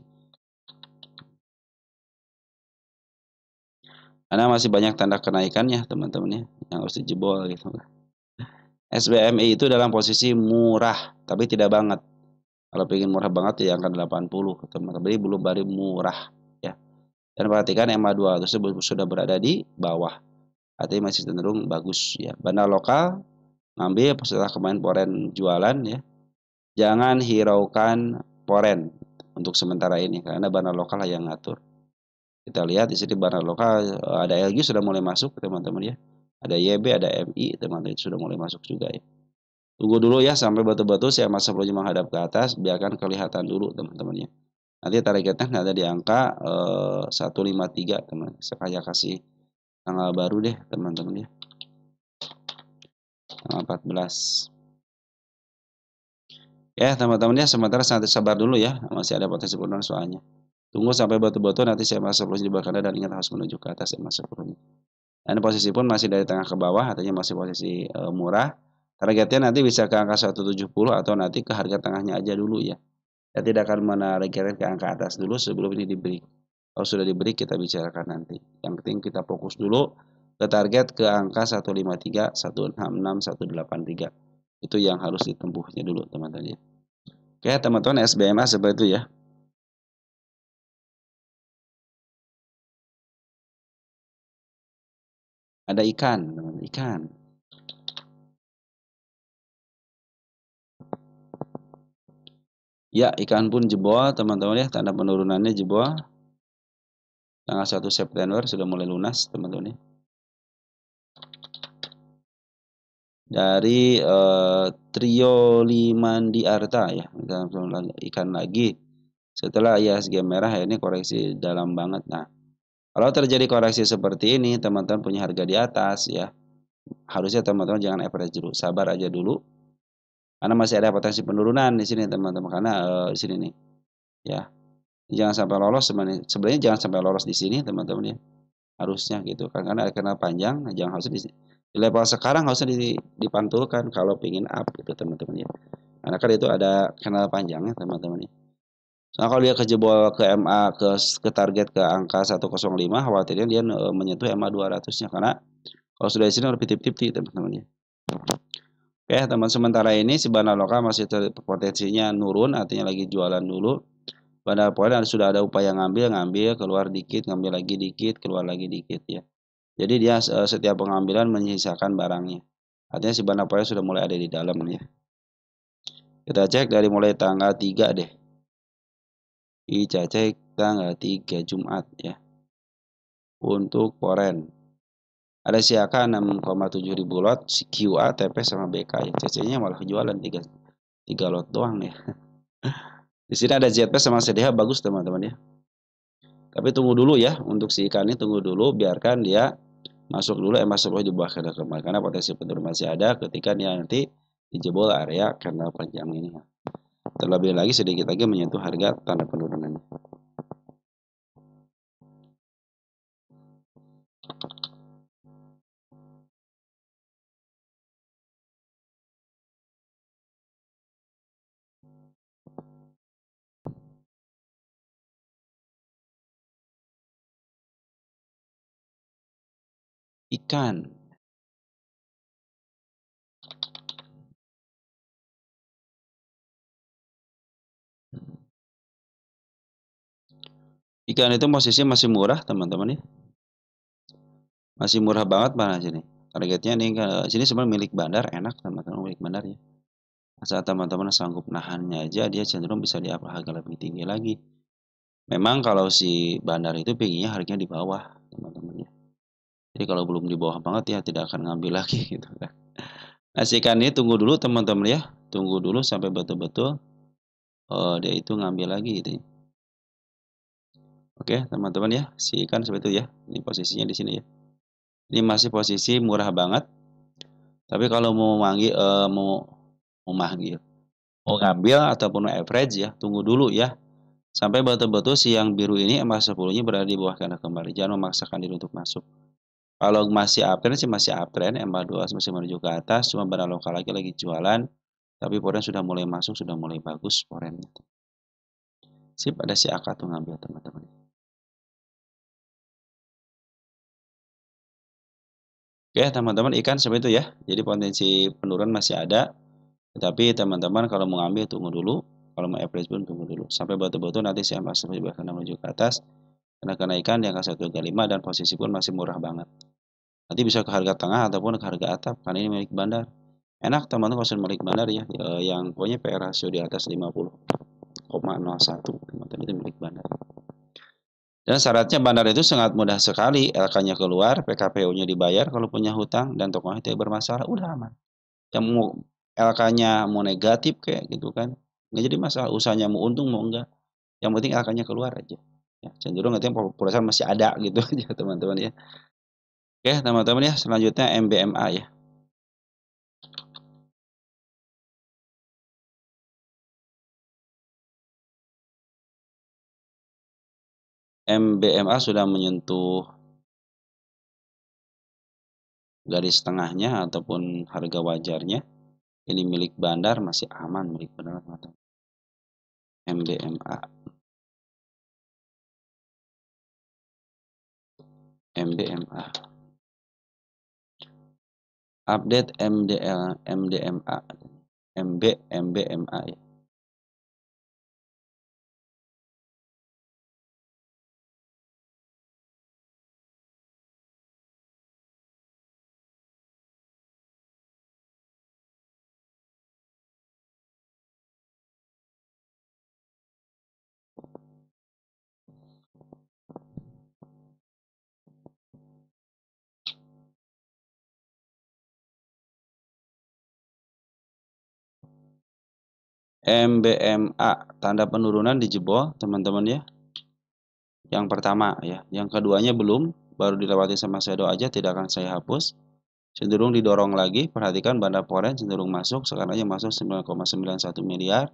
Karena masih banyak tanda kenaikannya teman-teman ya, yang harus dijebol gitu. SBMI itu dalam posisi murah, tapi tidak banget. Kalau pengen murah banget ya angka 80 teman-teman. Jadi belum baru murah ya. Dan perhatikan MA2 tersebut sudah berada di bawah. Artinya masih cenderung bagus ya. Bandar lokal ngambil setelah kemarin Poren jualan ya. Jangan hiraukan Poren untuk sementara ini karena bandar lokal yang ngatur. Kita lihat di sini bandar lokal ada LG sudah mulai masuk teman-teman ya. Ada YB, ada MI teman-teman sudah mulai masuk juga ya. Tunggu dulu ya sampai betul-betul saya masa sebelumnya menghadap ke atas, biarkan kelihatan dulu teman-teman ya. Nanti targetnya ada di angka 153 teman. Saya kasih tanggal baru deh teman-teman ya. Tanggal 14. Ya teman-teman ya, sementara santai sabar dulu ya, masih ada potensi penurunan soalnya. Tunggu sampai betul-betul nanti saya masuk di bawah kanan dan ingat harus menuju ke atas saya masuk sebelumnya. Dan posisi pun masih dari tengah ke bawah, artinya masih posisi murah. Targetnya nanti bisa ke angka 170 atau nanti ke harga tengahnya aja dulu ya. Saya tidak akan menargetkan ke angka atas dulu sebelum ini diberi. Kalau sudah diberi kita bicarakan nanti. Yang penting kita fokus dulu ke target ke angka 153, 166, 183. Itu yang harus ditempuhnya dulu teman-teman ya. Oke teman-teman, SBMA seperti itu ya. Ada ikan, teman-teman, ikan. Ya, ikan pun jebol teman-teman ya, tanda penurunannya jebol. Tanggal 1 September sudah mulai lunas teman-teman ya. Dari Trio Limandiarta ya, ikan lagi. Setelah IHSG merah ya, ini koreksi dalam banget. Nah, kalau terjadi koreksi seperti ini, teman-teman punya harga di atas ya. Harusnya teman-teman jangan average dulu, sabar aja dulu. Karena masih ada potensi penurunan di sini teman-teman, karena di sini nih ya. Jangan sampai lolos sebenarnya jangan sampai lolos di sini teman-teman ya. Harusnya gitu kan, karena ada kanal panjang, jangan harusnya di level sekarang harusnya dipantulkan kalau pengen up gitu teman-teman ya. Karena kan itu ada kanal panjangnya teman-teman ya. Nah, kalau dia kejebol ke MA ke target ke angka 105, khawatirnya dia menyentuh MA 200-nya karena kalau sudah di sini harus 50-50 teman-teman ya. Oke, teman sementara ini si bandar lokal masih potensinya nurun, artinya lagi jualan dulu. Bandar poin sudah ada upaya ngambil, keluar dikit, ngambil lagi dikit, keluar lagi dikit ya. Jadi dia setiap pengambilan menyisakan barangnya. Artinya si bandar poin sudah mulai ada di dalam ya. Kita cek dari mulai tanggal 3 deh. Kita cek tanggal 3 Jumat ya. Untuk Poren. Ada siaka 6,7 ribu lot, QA, TP sama BK ya. CC-nya malah jualan 3 lot doang ya. Di sini ada ZP sama CDH bagus teman-teman ya. Tapi tunggu dulu ya untuk si ikan ini, tunggu dulu biarkan dia masuk dulu, masuk di bawah kena kemarin karena potensi penurunan masih ada ketika dia nanti dijebol area karena panjang ini. Terlebih lagi sedikit lagi menyentuh harga tanda penurunannya. Ikan. Ikan itu posisi masih murah teman-teman ya. Masih murah banget mana sini. Targetnya nih sini sebenarnya milik bandar, enak teman-teman, milik bandar ya. Asal teman-teman sanggup nahannya aja, dia cenderung bisa di harga lebih tinggi lagi. Memang kalau si bandar itu pinginnya harganya di bawah teman-teman ya. Jadi kalau belum di bawah banget ya tidak akan ngambil lagi gitu kan. Nah si ikan ini tunggu dulu teman-teman ya. Tunggu dulu sampai betul-betul dia itu ngambil lagi gitu ya. Oke, teman-teman ya, si ikan seperti itu ya. Ini posisinya di sini ya. Ini masih posisi murah banget. Tapi kalau mau manggil, mau manggil, mau ngambil ataupun mau average ya, tunggu dulu ya. Sampai betul-betul si yang biru ini MA10-nya berada di bawah kanan kembali. Jangan memaksakan diri untuk masuk. Kalau masih uptrend sih masih uptrend, MA2 masih menuju ke atas, cuma barang lokal lagi jualan. Tapi foreign sudah mulai masuk, sudah mulai bagus foreign. Sip, ada si AK tuh ngambil teman-teman. Oke, teman-teman ikan seperti itu ya. Jadi potensi penurunan masih ada. Tetapi teman-teman kalau mau ngambil tunggu dulu. Kalau mau average pun tunggu dulu. Sampai betul-betul nanti si MA bahkan menuju ke atas. Karena kenaikan di angka 135 dan posisi pun masih murah banget. Nanti bisa ke harga tengah ataupun ke harga atap. Karena ini milik bandar. Enak teman-teman kalau milik bandar ya. Yang pokoknya PR rasio di atas 50,01. Teman-teman itu milik bandar. Dan syaratnya bandar itu sangat mudah sekali. LK-nya keluar, PKPU-nya dibayar kalau punya hutang, dan tokohnya tidak bermasalah, udah aman. Yang mau LK-nya mau negatif kayak gitu kan, nggak jadi masalah. Usahanya mau untung mau enggak, yang penting LK-nya keluar aja. Ya, cenderung nanti perusahaan masih ada gitu aja teman-teman ya. Oke teman-teman ya, selanjutnya MBMA ya. MBMA sudah menyentuh garis tengahnya ataupun harga wajarnya. Ini milik bandar, masih aman milik bandar teman-teman. MBMA. MBMA. Update MDMA. MBMA ya. MBMA tanda penurunan dijebol teman-teman ya. Yang pertama ya, yang keduanya belum, baru dilewati sama shadow aja, tidak akan saya hapus. Cenderung didorong lagi, perhatikan bandar foreign cenderung masuk, sekarang aja masuk 9,91 miliar.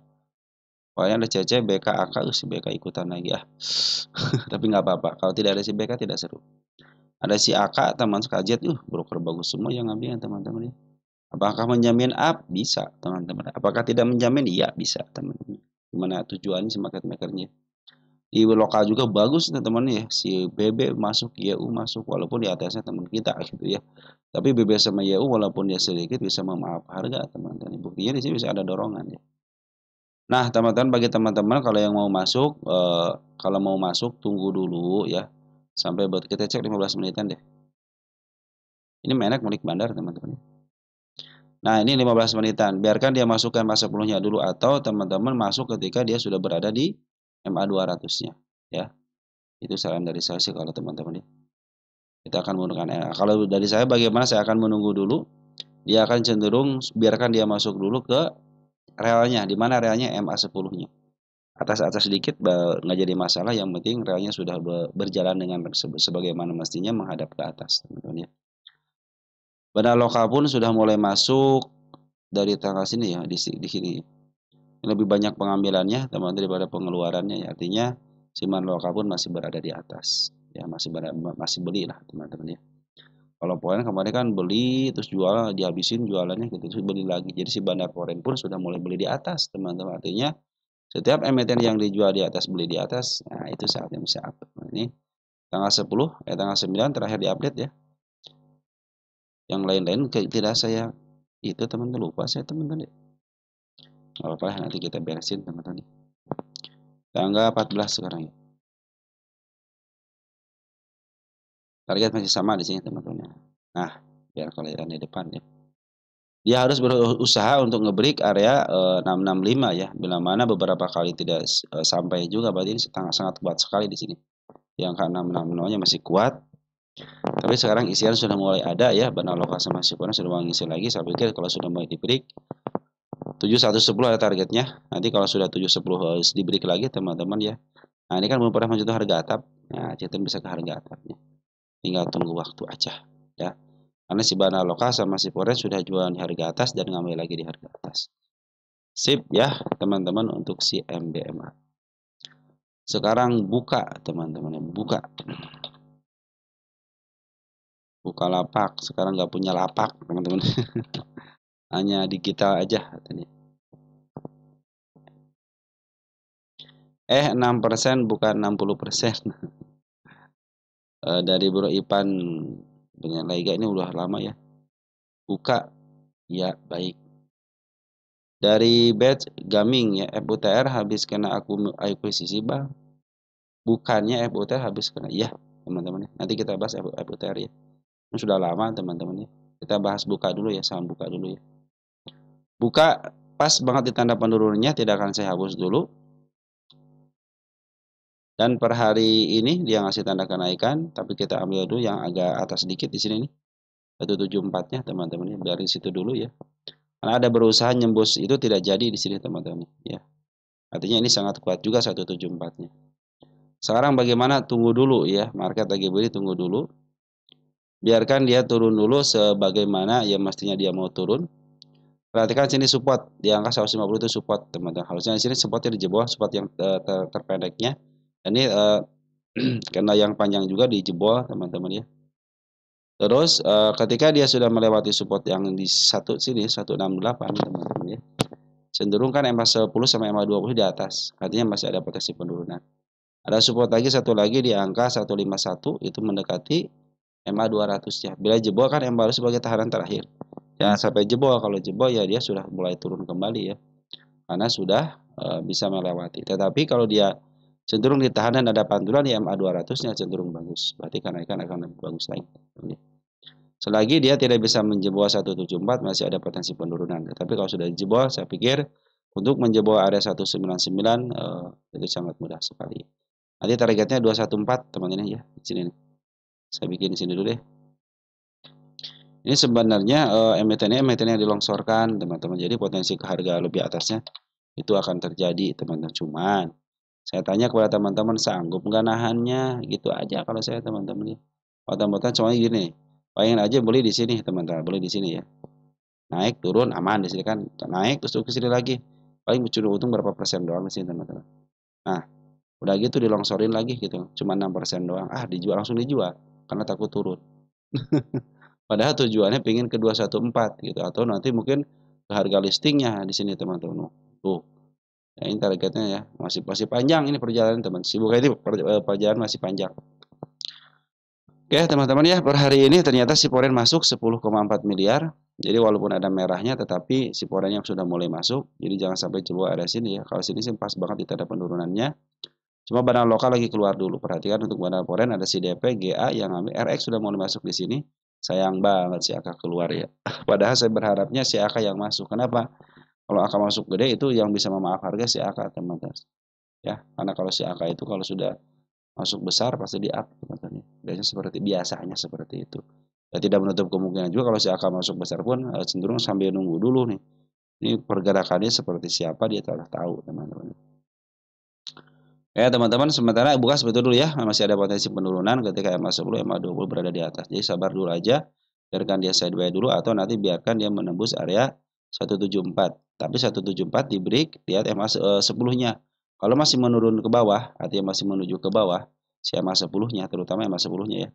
Pokoknya ada CC, BK, AK, si BK ikutan lagi ya. Tapi nggak apa-apa, kalau tidak ada si BK tidak seru. Ada si AK, teman sekajet, broker bagus semua yang ngambil teman-teman ya. Apakah menjamin up? Bisa teman-teman. Apakah tidak menjamin? Iya bisa teman-teman. Gimana tujuannya si market makernya? Di lokal juga bagus teman-teman ya. Si BB masuk, YU masuk, walaupun di atasnya teman kita gitu ya. Tapi BB sama YU walaupun dia sedikit bisa memaaf harga teman-teman. Buktinya di sini bisa ada dorongan ya. Nah teman-teman, bagi teman-teman kalau yang mau masuk, kalau mau masuk tunggu dulu ya. Sampai kita cek 15 menitan deh. Ini menek milik bandar teman-teman. Nah, ini 15 menitan. Biarkan dia masukkan masa penuhnya dulu atau teman-teman masuk ketika dia sudah berada di MA 200-nya ya. Itu saran dari saya sih kalau teman-teman ya. Kita akan menggunakan kalau dari saya bagaimana, saya akan menunggu dulu. Dia akan cenderung biarkan dia masuk dulu ke relnya, di mana relnya MA 10-nya. Atas-atas sedikit nggak jadi masalah, yang penting relnya sudah berjalan dengan sebagaimana mestinya menghadap ke atas, teman-teman ya. Bandar lokal pun sudah mulai masuk dari tanggal sini ya, di sini. Lebih banyak pengambilannya teman daripada pengeluarannya ya. Artinya siman lokal pun masih berada di atas ya, masih beli lah teman-teman ya. Kalau poin kemarin kan beli terus jual, dihabisin jualannya gitu, terus beli lagi. Jadi si bandar foreign pun sudah mulai beli di atas teman-teman. Artinya setiap emiten yang dijual di atas, beli di atas, nah itu saatnya bisa up. Nah, ini tanggal 10 tanggal 9 terakhir diupdate ya. Yang lain-lain tidak saya itu teman-teman, lupa saya teman-teman ya. Nggak apa-apa, nanti kita beresin teman-teman. Tanggal 14 sekarang ya. Target masih sama di sini teman-teman. Nah, biar kelihatan di depan ya. Dia harus berusaha untuk ngebreak area 665 ya. Bila mana beberapa kali tidak sampai juga, berarti ini sangat kuat sekali di sini. Yang ke 660-nya masih kuat. Tapi sekarang isian sudah mulai ada ya, benar lokal sama Sipona sudah mulai ngisi lagi. Saya pikir kalau sudah mulai di break, 7110 ada targetnya. Nanti kalau sudah 710 harus diberi lagi teman-teman ya. Nah, ini kan belum pernah menyentuh harga atap. Nah, Citten bisa ke harga atapnya. Tinggal tunggu waktu aja ya. Karena si Bana Loka sama si Forex sudah jualan di harga atas dan ngambil lagi di harga atas. Sip ya, teman-teman untuk si MBMA. Sekarang buka, teman-teman, buka. Buka lapak. Sekarang nggak punya lapak, teman-teman. Hanya digital aja katanya. 6% bukan 60%. Dari Bro Ipan dengan Laiga ini udah lama ya. Buka, ya baik. Dari batch gaming ya, FUTR habis kena akuisisi bang. Bukannya FUTR habis kena, ya teman-teman. Nanti kita bahas FUTR ya. Ini sudah lama teman-teman ya. Kita bahas buka dulu ya, saham buka dulu ya. Buka pas banget di tanda penurunannya, tidak akan saya hapus dulu. Dan per hari ini dia ngasih tanda kenaikan, tapi kita ambil dulu yang agak atas sedikit di sini nih. 174-nya teman-teman ya, dari situ dulu ya. Karena ada berusaha nyembus itu tidak jadi di sini teman-teman ya. Artinya ini sangat kuat juga 174-nya. Sekarang bagaimana? Tunggu dulu ya, market lagi beli, tunggu dulu. Biarkan dia turun dulu sebagaimana ya mestinya dia mau turun. Perhatikan sini support di angka 150 itu support teman-teman. Harusnya di sini supportnya dijebol, support yang terpendeknya. Ini karena yang panjang juga dijebol teman-teman ya. Terus ketika dia sudah melewati support yang di satu sini 168 teman-teman ya. Cenderung kan MA10 sama MA20 di atas. Artinya masih ada potensi penurunan. Ada support lagi satu lagi di angka 151 itu mendekati MA200 ya. Bila jebol kan MA baru sebagai tahanan terakhir. Jangan sampai jebol. Kalau jebol ya dia sudah mulai turun kembali ya. Karena sudah bisa melewati. Tetapi kalau dia cenderung ditahan dan ada pantulan di MA200-nya cenderung bagus. Berarti kenaikan akan lebih bagus lagi. Selagi dia tidak bisa menjebol 174 masih ada potensi penurunan. Tapi kalau sudah jebol saya pikir untuk menjebol area 199 itu sangat mudah sekali. Nanti targetnya 214 teman-teman ya di sini nih. Saya bikin di sini dulu deh. Ini sebenarnya emiten yang dilongsорkan teman-teman. Jadi potensi ke harga lebih atasnya itu akan terjadi teman-teman. Cuman saya tanya kepada teman-teman sanggup nggak nahannya gitu aja kalau saya teman-teman ya. Otak-otak cuma gini, pengen aja beli di sini teman-teman, beli di sini ya. Naik turun aman di sini kan, naik terus ke sini lagi. Paling cuma untung berapa persen doang di sini teman-teman. Nah, udah gitu dilongsorin lagi gitu, cuma 6% doang. Ah, dijual langsung dijual karena takut turun. Padahal tujuannya pengen ke 214 gitu atau nanti mungkin ke harga listingnya di sini teman-teman. Tuh. Ya, ini targetnya ya. Masih panjang ini perjalanan teman. Sibuk ini perjalanan masih panjang. Oke, teman-teman ya, per hari ini ternyata si Poren masuk 10,4 miliar. Jadi walaupun ada merahnya tetapi si Poren yang sudah mulai masuk. Jadi jangan sampai coba ada sini ya. Kalau sini sih pas banget di tanda penurunannya. Cuma barang lokal lagi keluar dulu. Perhatikan untuk barang Poren ada si DP, GA yang ambil RX sudah mulai masuk di sini. Sayang banget si AK keluar ya. Padahal saya berharapnya si AK yang masuk. Kenapa? Kalau AK masuk gede itu yang bisa memaaf harga si AK teman-teman. Ya, karena kalau si AK itu kalau sudah masuk besar pasti di up teman-teman. Biasanya seperti itu. Ya, tidak menutup kemungkinan juga kalau si AK masuk besar pun cenderung sambil nunggu dulu nih. Ini pergerakannya seperti siapa dia telah tahu teman-teman. Ya teman-teman, sementara buka seperti dulu ya, masih ada potensi penurunan ketika MA10, MA20 berada di atas. Jadi sabar dulu aja, biarkan dia sideways dulu atau nanti biarkan dia menembus area 174. Tapi 174 di break, lihat MA10-nya. Kalau masih menurun ke bawah, artinya masih menuju ke bawah, si MA10-nya, terutama MA10-nya ya,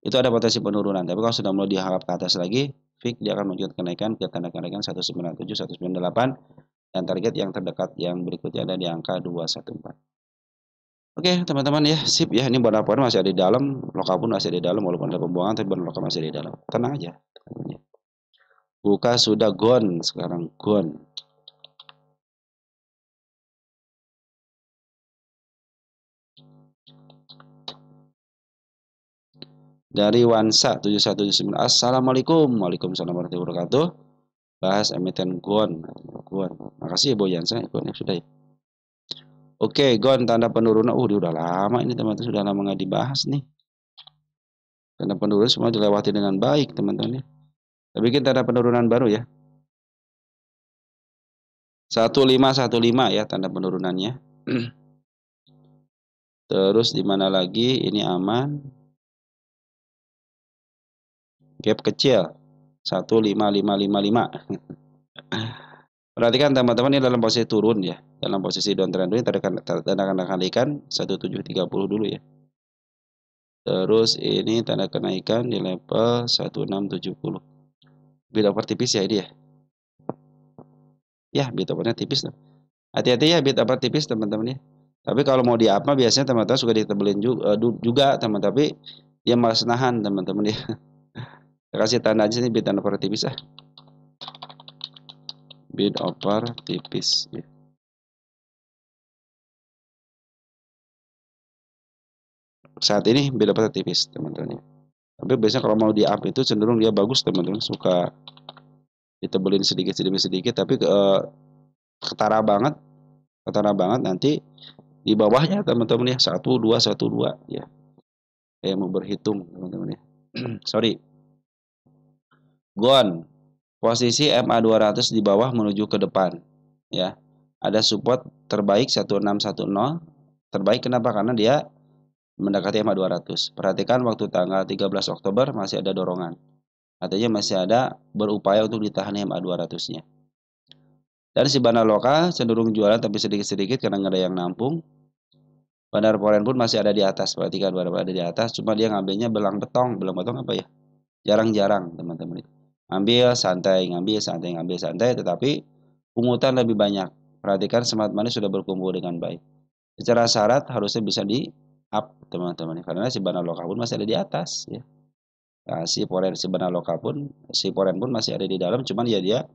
itu ada potensi penurunan. Tapi kalau sudah mulai dihangat ke atas lagi, fix dia akan menuju kenaikan ke tanda kenaikan 197, 198, dan target yang terdekat yang berikutnya ada di angka 214. Oke teman-teman ya, sip ya, ini Bona Power masih ada di dalam, Loka pun masih ada di dalam, walaupun ada pembuangan tapi Bona Loka masih ada di dalam. Tenang aja. Buka sudah gone, sekarang gone. Dari Wansa 7179. Assalamualaikum. Waalaikumsalam warahmatullahi wabarakatuh. Bahas emiten gone. Gone. Makasih ya Boyansa, gone sudah ya. Oke, gone tanda penurunan. Dia udah lama ini teman-teman, sudah lama nggak dibahas nih. Tanda penurunan semua dilewati dengan baik teman-teman ya. Kita bikin tanda penurunan baru ya. 1515 ya tanda penurunannya. Terus di mana lagi ini aman? Gap kecil 15555. Perhatikan teman-teman ini dalam posisi turun ya. Dalam posisi downtrend ini tanda kenaikan 1730 dulu ya. Terus ini tanda kenaikan di level 1670. Bid offer tipis ya ini ya. Ya, bid offernya tipis tuh. Hati-hati ya bid offer tipis teman-teman ya. Tapi kalau mau di apa biasanya teman-teman suka ditebelin juga teman, tapi dia malas nahan teman-teman ya. Kasih tanda aja nih bid offer tipis ah. Bid offer tipis ya. Saat ini bid offer tipis teman-teman ya. Tapi biasanya kalau mau di up itu cenderung dia bagus teman-teman, suka ditebelin sedikit tapi ketara banget nanti di bawahnya teman-teman ya 1212 ya. Kayak mau berhitung teman-teman ya. Sorry. Gone. Posisi MA 200 di bawah menuju ke depan ya. Ada support terbaik 1610. Terbaik kenapa? Karena dia mendekati MA 200. Perhatikan waktu tanggal 13 Oktober masih ada dorongan. Artinya masih ada berupaya untuk ditahan MA 200-nya. Dan si bandar lokal cenderung jualan tapi sedikit-sedikit karena nggak ada yang nampung. Bandar foreign pun masih ada di atas. Perhatikan bandar ada di atas, cuma dia ngambilnya belang betong apa ya? Jarang-jarang teman-teman. Ngambil santai, tetapi pungutan lebih banyak. Perhatikan smart money sudah berkumpul dengan baik. Secara syarat harusnya bisa di up teman-teman, karena si bandar lokal pun masih ada di atas ya. Nah, si bandar lokal pun, si foreign pun masih ada di dalam, cuman ya dia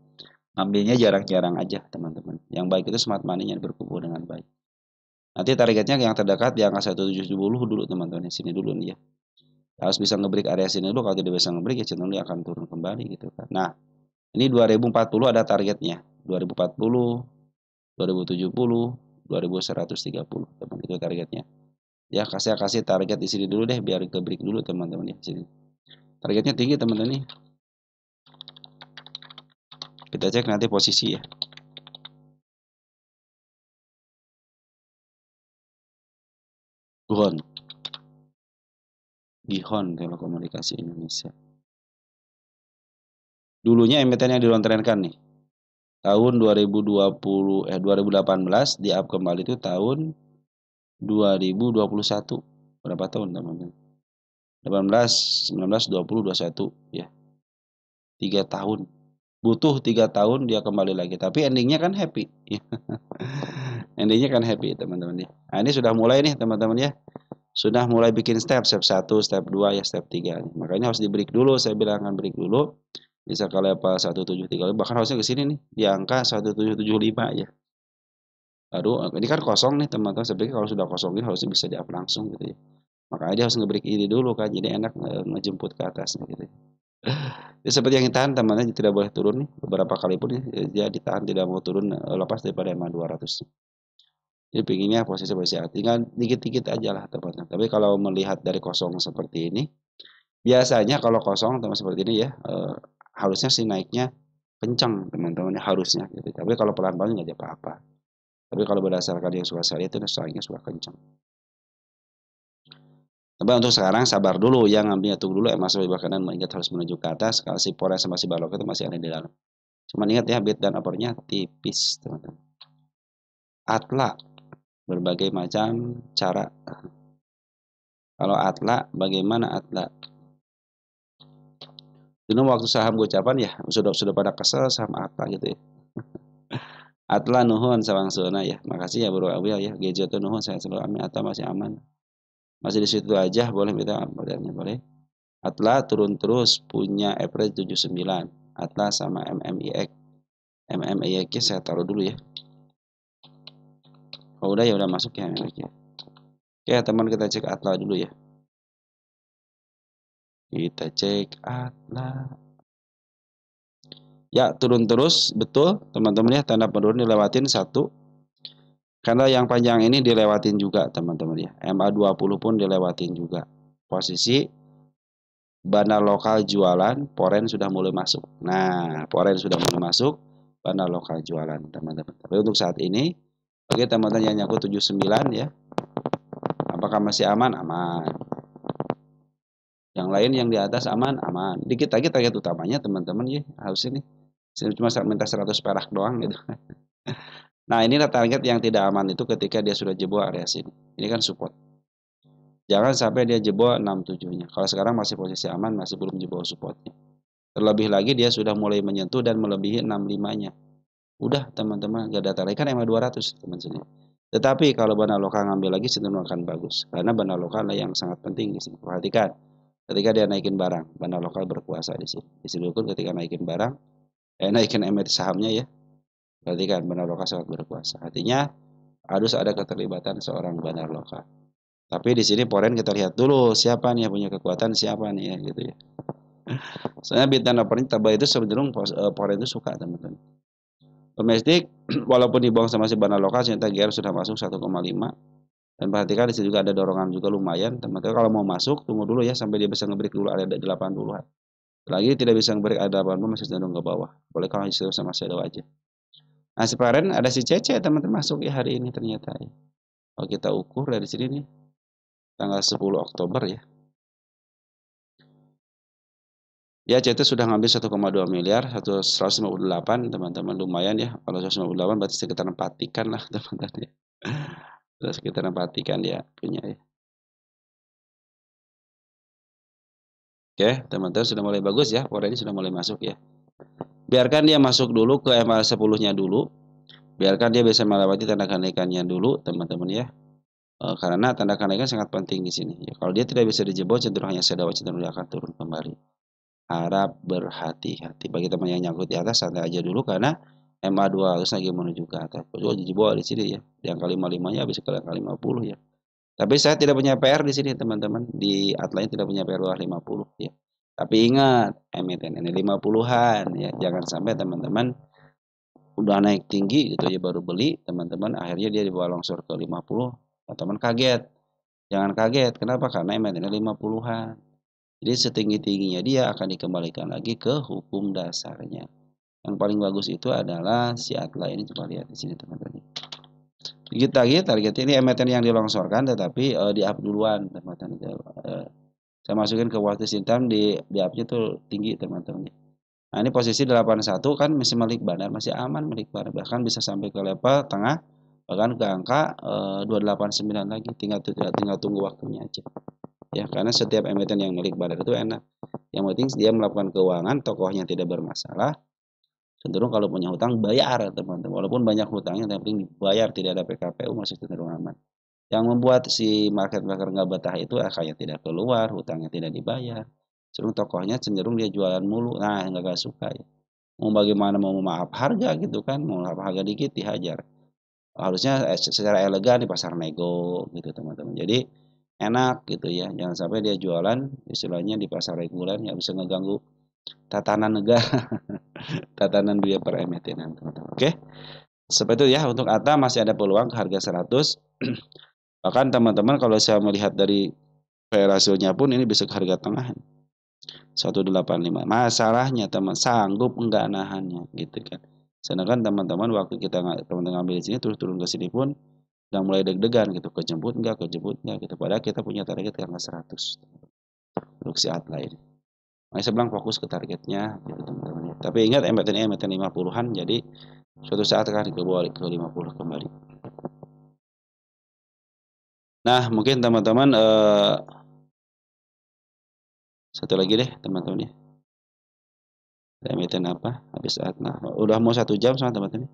ambilnya jarang-jarang aja teman-teman. Yang baik itu smart money-nya berkumpul dengan baik. Nanti targetnya yang terdekat di angka 1770 dulu teman-teman. Sini dulu nih ya. Harus bisa ngebreak area sini dulu. Kalau tidak bisa ngebreak ya cenderung dia akan turun kembali gitu kan. Nah, ini 2040 ada targetnya. 2040, 2070, 2130 teman, itu targetnya. Ya, kasih target di sini dulu deh biar ke break dulu teman-teman ya sini. Targetnya tinggi teman-teman nih. Kita cek nanti posisi ya. Gihon Telekomunikasi Indonesia. Dulunya emiten yang dilontarkan nih. Tahun 2018 di up kembali itu tahun 2021. Berapa tahun teman-teman? 18, 19, 20, 21 ya. 3 tahun. Butuh 3 tahun dia kembali lagi, tapi endingnya kan happy. Endingnya kan happy teman-teman ya. Nah, ini sudah mulai nih teman-teman ya. Sudah mulai bikin step 1, step 2 ya, step 3. Makanya harus di break dulu, saya bilang kan break dulu. Bisa ke level 1735, bahkan harusnya ke sini nih di angka 1775 ya. Baru ini kan kosong nih teman-teman, saya pikir kalau sudah kosong ini harusnya bisa di up langsung gitu ya. Makanya dia harus nge-break ini dulu kan, jadi enak ngejemput ke atasnya gitu. Ya, seperti yang ditahan teman-teman tidak boleh turun nih, beberapa kali pun dia ditahan tidak mau turun lepas daripada MA 200. Jadi pinginnya posisi tinggal dikit-dikit aja lah teman-teman. Tapi kalau melihat dari kosong seperti ini, biasanya kalau kosong teman seperti ini ya, harusnya sih naiknya kencang teman-teman, harusnya gitu. Tapi kalau pelan-pelan nggak ada apa-apa. Tapi kalau berdasarkan yang suka saya itu naiknya suka kencang. Tapi untuk sekarang sabar dulu, yang ngambilnya tunggu dulu, emas sebelah kanan mengingat harus menuju ke atas. Kalau si poren sama si balok itu masih ada di dalam. Cuman ingat ya, bid dan uppernya tipis teman-teman. Atla berbagai macam cara. Kalau Atla, bagaimana Atla? Dulu waktu saham gocapan ya sudah pada kesel sama Atla gitu ya. Atla nuhun sawangsuna ya. Makasih ya Bro Awil ya. Gadget tuh nuhun saya selalu amin, atau masih aman. Masih di situ aja, boleh minta modelnya boleh. Atla turun terus, punya average 79. Atla sama MMIX. MMIX saya taruh dulu ya. Oh udah ya, udah masuk ya MMIX ya. Oke teman, kita cek Atla dulu ya. Kita cek Atla. Ya turun terus, betul teman-teman ya, tanda penurunan dilewatin satu. Karena yang panjang ini dilewatin juga teman-teman ya. MA20 pun dilewatin juga. Posisi bandar lokal jualan, poren sudah mulai masuk. Nah, poren sudah mulai masuk. bandar lokal jualan teman-teman. Tapi untuk saat ini bagi teman-teman yang nyangkut 79 ya, apakah masih aman? Aman. Yang lain yang di atas aman? Aman. Dikit lagi target utamanya teman-teman ya, harus ini. Cuma minta 100 perak doang gitu. Nah, inilah target yang tidak aman itu ketika dia sudah jebol area sini. Ini kan support. Jangan sampai dia jebol 67-nya. Kalau sekarang masih posisi aman, masih belum jebol supportnya. Terlebih lagi dia sudah mulai menyentuh dan melebihi 65-nya. Udah teman-teman, gak ada tarik kan emang 200 teman sini. Tetapi kalau bandar lokal ngambil lagi cenderung akan bagus. Karena bandar lokal yang sangat penting di sini. Perhatikan, ketika dia naikin barang, bandar lokal berkuasa di sini. Di sini pun ketika naikin barang, naikin emiten sahamnya ya. Perhatikan, bandar lokal sangat berkuasa. Artinya harus ada keterlibatan seorang bandar lokal. Tapi di sini foreign kita lihat dulu siapa nih yang punya kekuatan, siapa nih ya gitu ya. Soalnya bintang opening tabel itu cenderung foreign itu suka teman-teman. Domestik walaupun di bawah sama si bandar lokal ternyata GR sudah masuk 1,5. Dan perhatikan di sini juga ada dorongan juga lumayan teman-teman. Kalau mau masuk tunggu dulu ya sampai dia bisa ngebreak dulu ada 80-an. Lagi tidak bisa ngebreak ada 80 masih cenderung ke bawah. Boleh kalau disitu sama shadow aja. Nah, si kemarin ada si CC teman-teman masuk ya hari ini ternyata ya. Kalau kita ukur dari sini nih tanggal 10 Oktober ya. Ya, CT sudah ngambil 1,2 miliar, 158 teman-teman lumayan ya. Kalau 158 berarti sekitar 4 ikan lah teman-teman ya. Sekitar 4 ikan dia punya ya. Oke, teman-teman sudah mulai bagus ya. Pola ini sudah mulai masuk ya. Biarkan dia masuk dulu ke MA10-nya dulu. Biarkan dia bisa melewati tanda kenaikannya dulu teman-teman ya. Karena tanda kenaikan sangat penting di sini. Ya, kalau dia tidak bisa dijebol cenderung hanya sedawa cenderung dia akan turun kembali. Harap berhati-hati. Bagi teman yang nyangkut di atas santai aja dulu karena MA200 lagi menuju ke atas. Kalau dijebol di sini ya. Di angka 55-nya bisa ke angka 50 ya. Tapi saya tidak punya PR di sini teman-teman. Di outline tidak punya PR bawah 50 ya. Tapi ingat emiten ini 50-an ya. Jangan sampai teman-teman udah naik tinggi gitu ya baru beli teman-teman akhirnya dia dibawa longsor ke 50 teman kaget. Jangan kaget. Kenapa? Karena emitennya 50-an. Jadi setinggi-tingginya dia akan dikembalikan lagi ke hukum dasarnya. Yang paling bagus itu adalah si Atla ini, coba lihat di sini teman-teman. Dikit lagi target ini emiten yang dilongsorkan tetapi di up duluan teman-teman. Saya masukin ke watch hitam di up-nya tuh tinggi teman-teman. Nah, ini posisi 81 kan masih milik bandar, masih aman milik bandar. Bahkan bisa sampai ke level tengah bahkan ke angka 289 lagi. Tinggal tunggu waktunya aja. Ya, karena setiap emiten yang milik bandar itu enak. Yang penting dia melakukan keuangan, tokohnya tidak bermasalah. Cenderung kalau punya hutang bayar, teman-teman. Walaupun banyak hutangnya, tapi penting dibayar, tidak ada PKPU masih cenderung aman. Yang membuat si market maker nggak betah itu akhirnya tidak keluar, hutangnya tidak dibayar. Cenderung tokohnya cenderung dia jualan mulu, nah nggak suka ya. Mau bagaimana mau maaf harga gitu kan, mau maaf harga dikit dihajar. Harusnya secara elegan di pasar nego gitu teman-teman. Jadi enak gitu ya, jangan sampai dia jualan istilahnya di pasar reguler nggak bisa ngeganggu tatanan negara, tatanan dunia peremitenan teman-teman. Oke, seperti itu ya untuk ATA masih ada peluang ke harga 100. Bahkan teman-teman kalau saya melihat dari rasionya pun ini bisa ke harga tengah 185. Masalahnya teman sanggup enggak nahannya gitu kan. Sedangkan teman-teman waktu kita teman-teman ngambil di sini terus turun ke sini pun udah mulai deg-degan gitu, kejemput enggak gitu. Padahal kita punya target ke angka 100 untuk si Atla ini. Nah, saya bilang fokus ke targetnya gitu teman-teman ya. Tapi ingat emiten 50-an jadi suatu saat akan kembali ke 50 kembali. Nah, mungkin teman-teman satu lagi deh teman-teman ya. Emiten apa? Habis saat. Nah, udah mau 1 jam sama teman-teman.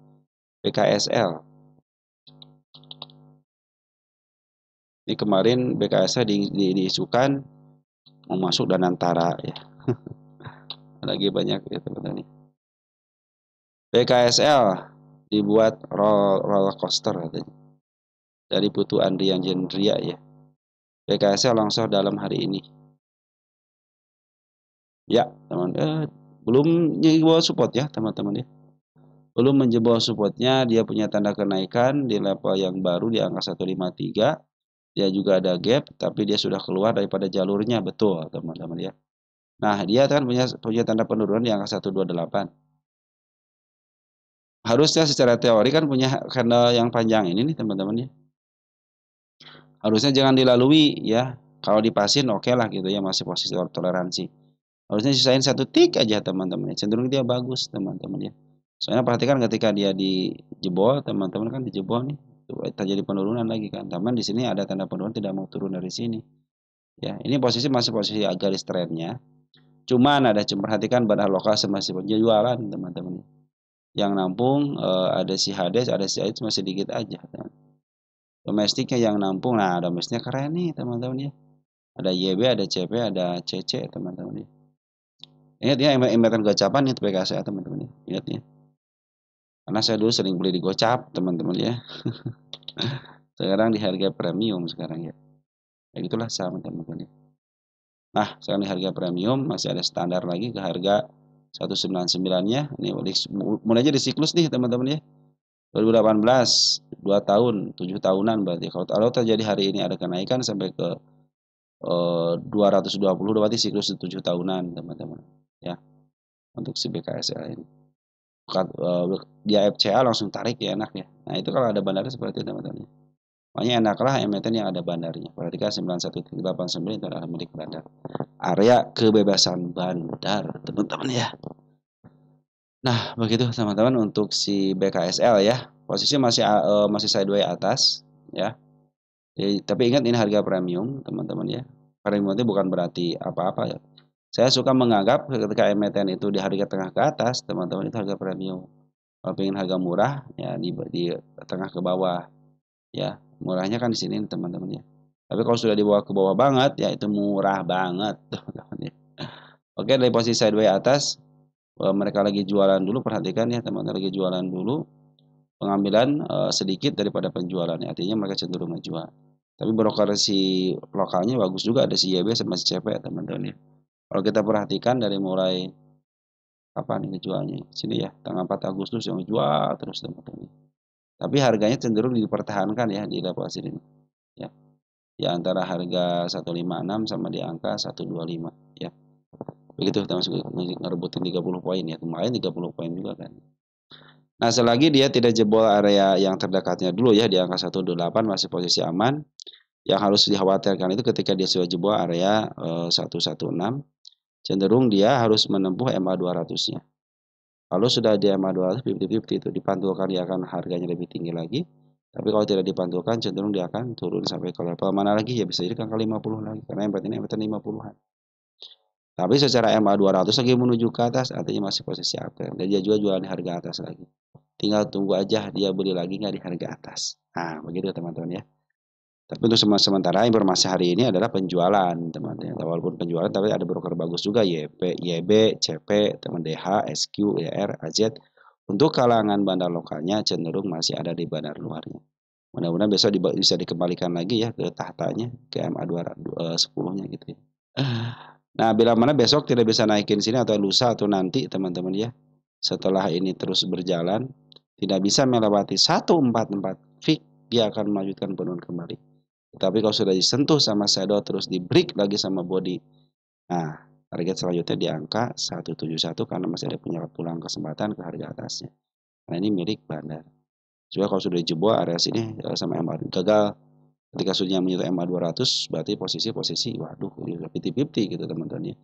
BKSL. Ini kemarin BKSL diisukan mau masuk Danantara ya. Lagi banyak ya teman-teman. BKSL dibuat roller coaster katanya. Dari Putu Andrian Jendria ya. BKSL longsor dalam hari ini. Ya, teman. Belum menjebol support ya, teman-teman ya. Belum menjebol supportnya, dia punya tanda kenaikan di level yang baru di angka 153. Dia juga ada gap, tapi dia sudah keluar daripada jalurnya, betul, teman-teman ya. Nah, dia kan punya tanda penurunan di angka 128. Harusnya secara teori kan punya candle yang panjang ini nih teman-teman ya. Harusnya jangan dilalui ya. Kalau dipasin oke lah gitu ya, masih posisi toleransi. Harusnya sisain satu tik aja teman-teman ya. Cenderung dia bagus teman-teman ya. Soalnya perhatikan ketika dia dijebol, teman-teman kan dijebol nih, terjadi penurunan lagi kan. Teman di sini ada tanda penurunan tidak mau turun dari sini. Ya, ini posisi masih posisi garis trennya. Cuman perhatikan pada lokal masih penjualan teman-teman. Yang nampung ada si Hades, ada si Ais masih dikit aja. Domestiknya yang nampung, nah domestiknya keren nih teman-teman ya. Ada YB, ada CP, ada CC teman-teman ya. Ingat ya embetan gocapan itu PKS ya teman-teman ya. Ingat ya. Karena saya dulu sering beli di gocap teman-teman ya. Sekarang di harga premium sekarang ya. Ya itulah sama teman-teman ya. Nah, sekarang di harga premium masih ada standar lagi ke harga 199-nya. Ini mulai aja di siklus nih teman-teman ya. 2018, 2 tahun, 7 tahunan berarti. Kalau terjadi hari ini ada kenaikan sampai ke 220 berarti siklus 7 tahunan teman-teman. Ya, untuk si BKSL ini. Dia FCA langsung tarik ya enak ya. Nah, itu kalau ada bandara seperti itu teman-teman. Makanya enaklah emiten yang ada bandarnya. Perhatikan 9189 itu adalah milik bandar. Area kebebasan bandar, teman-teman ya. Nah, begitu teman-teman untuk si BKSL ya. Posisi masih sideways atas ya. Tapi ingat ini harga premium, teman-teman ya. Premium itu bukan berarti apa-apa ya. Saya suka menganggap ketika emiten itu di harga tengah ke atas, teman-teman itu harga premium. Kalau ingin harga murah ya di tengah ke bawah ya. Murahnya kan di sini teman-teman ya. Tapi kalau sudah dibawa ke bawah banget ya itu murah banget, teman-teman ya. Oke, dari posisi sideways atas mereka lagi jualan dulu, perhatikan ya teman-teman, lagi jualan dulu, pengambilan sedikit daripada penjualannya, artinya mereka cenderung menjual. Tapi broker si lokalnya bagus juga, ada si YB sama si CP ya teman-teman ya. Kalau kita perhatikan dari mulai kapan ini jualnya, sini ya tanggal 4 Agustus yang jual terus teman-teman. Tapi harganya cenderung dipertahankan ya di level sini ya, di antara harga 156 sama di angka 125 ya. Begitu termasuk ngerebutin 30 poin ya, kemarin 30 poin juga kan. Nah, selagi dia tidak jebol area yang terdekatnya dulu ya di angka 128 masih posisi aman. Yang harus dikhawatirkan itu ketika dia sudah jebol area 116, cenderung dia harus menempuh MA 200-nya. Kalau sudah di MA 200 50-50 itu dipantulkan dia akan harganya lebih tinggi lagi. Tapi kalau tidak dipantulkan cenderung dia akan turun sampai ke level mana lagi ya bisa jadi ke angka 50 lagi karena yang ini MA 50-an. Tapi secara MA 200 lagi menuju ke atas artinya masih posisi uptrend dan dia juga jualan di harga atas lagi. Tinggal tunggu aja dia beli lagi nggak di harga atas. Nah, begitu teman-teman ya. Tapi untuk sementara informasi hari ini adalah penjualan teman-teman. Walaupun penjualan tapi ada broker bagus juga YP, YB, CP, teman DH, SQ, YR, AZ. Untuk kalangan bandar lokalnya cenderung masih ada di bandar luarnya. Mudah-mudahan besok bisa dikembalikan lagi ya ke tahtanya ke MA 210-nya gitu ya. Nah, bila mana besok tidak bisa naikin sini atau lusa atau nanti teman-teman ya. Setelah ini terus berjalan tidak bisa melewati 144 fix dia akan melanjutkan penurunan kembali. Tapi kalau sudah disentuh sama shadow terus di break lagi sama body. Nah, target selanjutnya di angka 171 karena masih ada pulang kesempatan ke harga atasnya. Nah, ini milik bandar. Juga kalau sudah dijebol area sini sama MA gagal ketika sudah menyentuh MA 200 berarti posisi waduh ini udah 50-50 gitu teman-teman ya.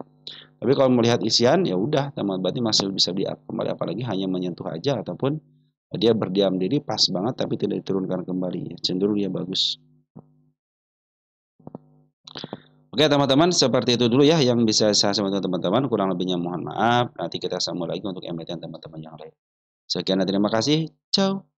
Tapi kalau melihat isian ya udah teman berarti masih bisa di up kembali apalagi hanya menyentuh aja ataupun dia berdiam diri pas banget tapi tidak diturunkan kembali ya. Cenderung dia bagus. Oke teman-teman, seperti itu dulu ya yang bisa saya sampaikan teman-teman. Kurang lebihnya mohon maaf. Nanti kita sambung lagi untuk emiten teman-teman yang lain. Sekian dan terima kasih. Ciao.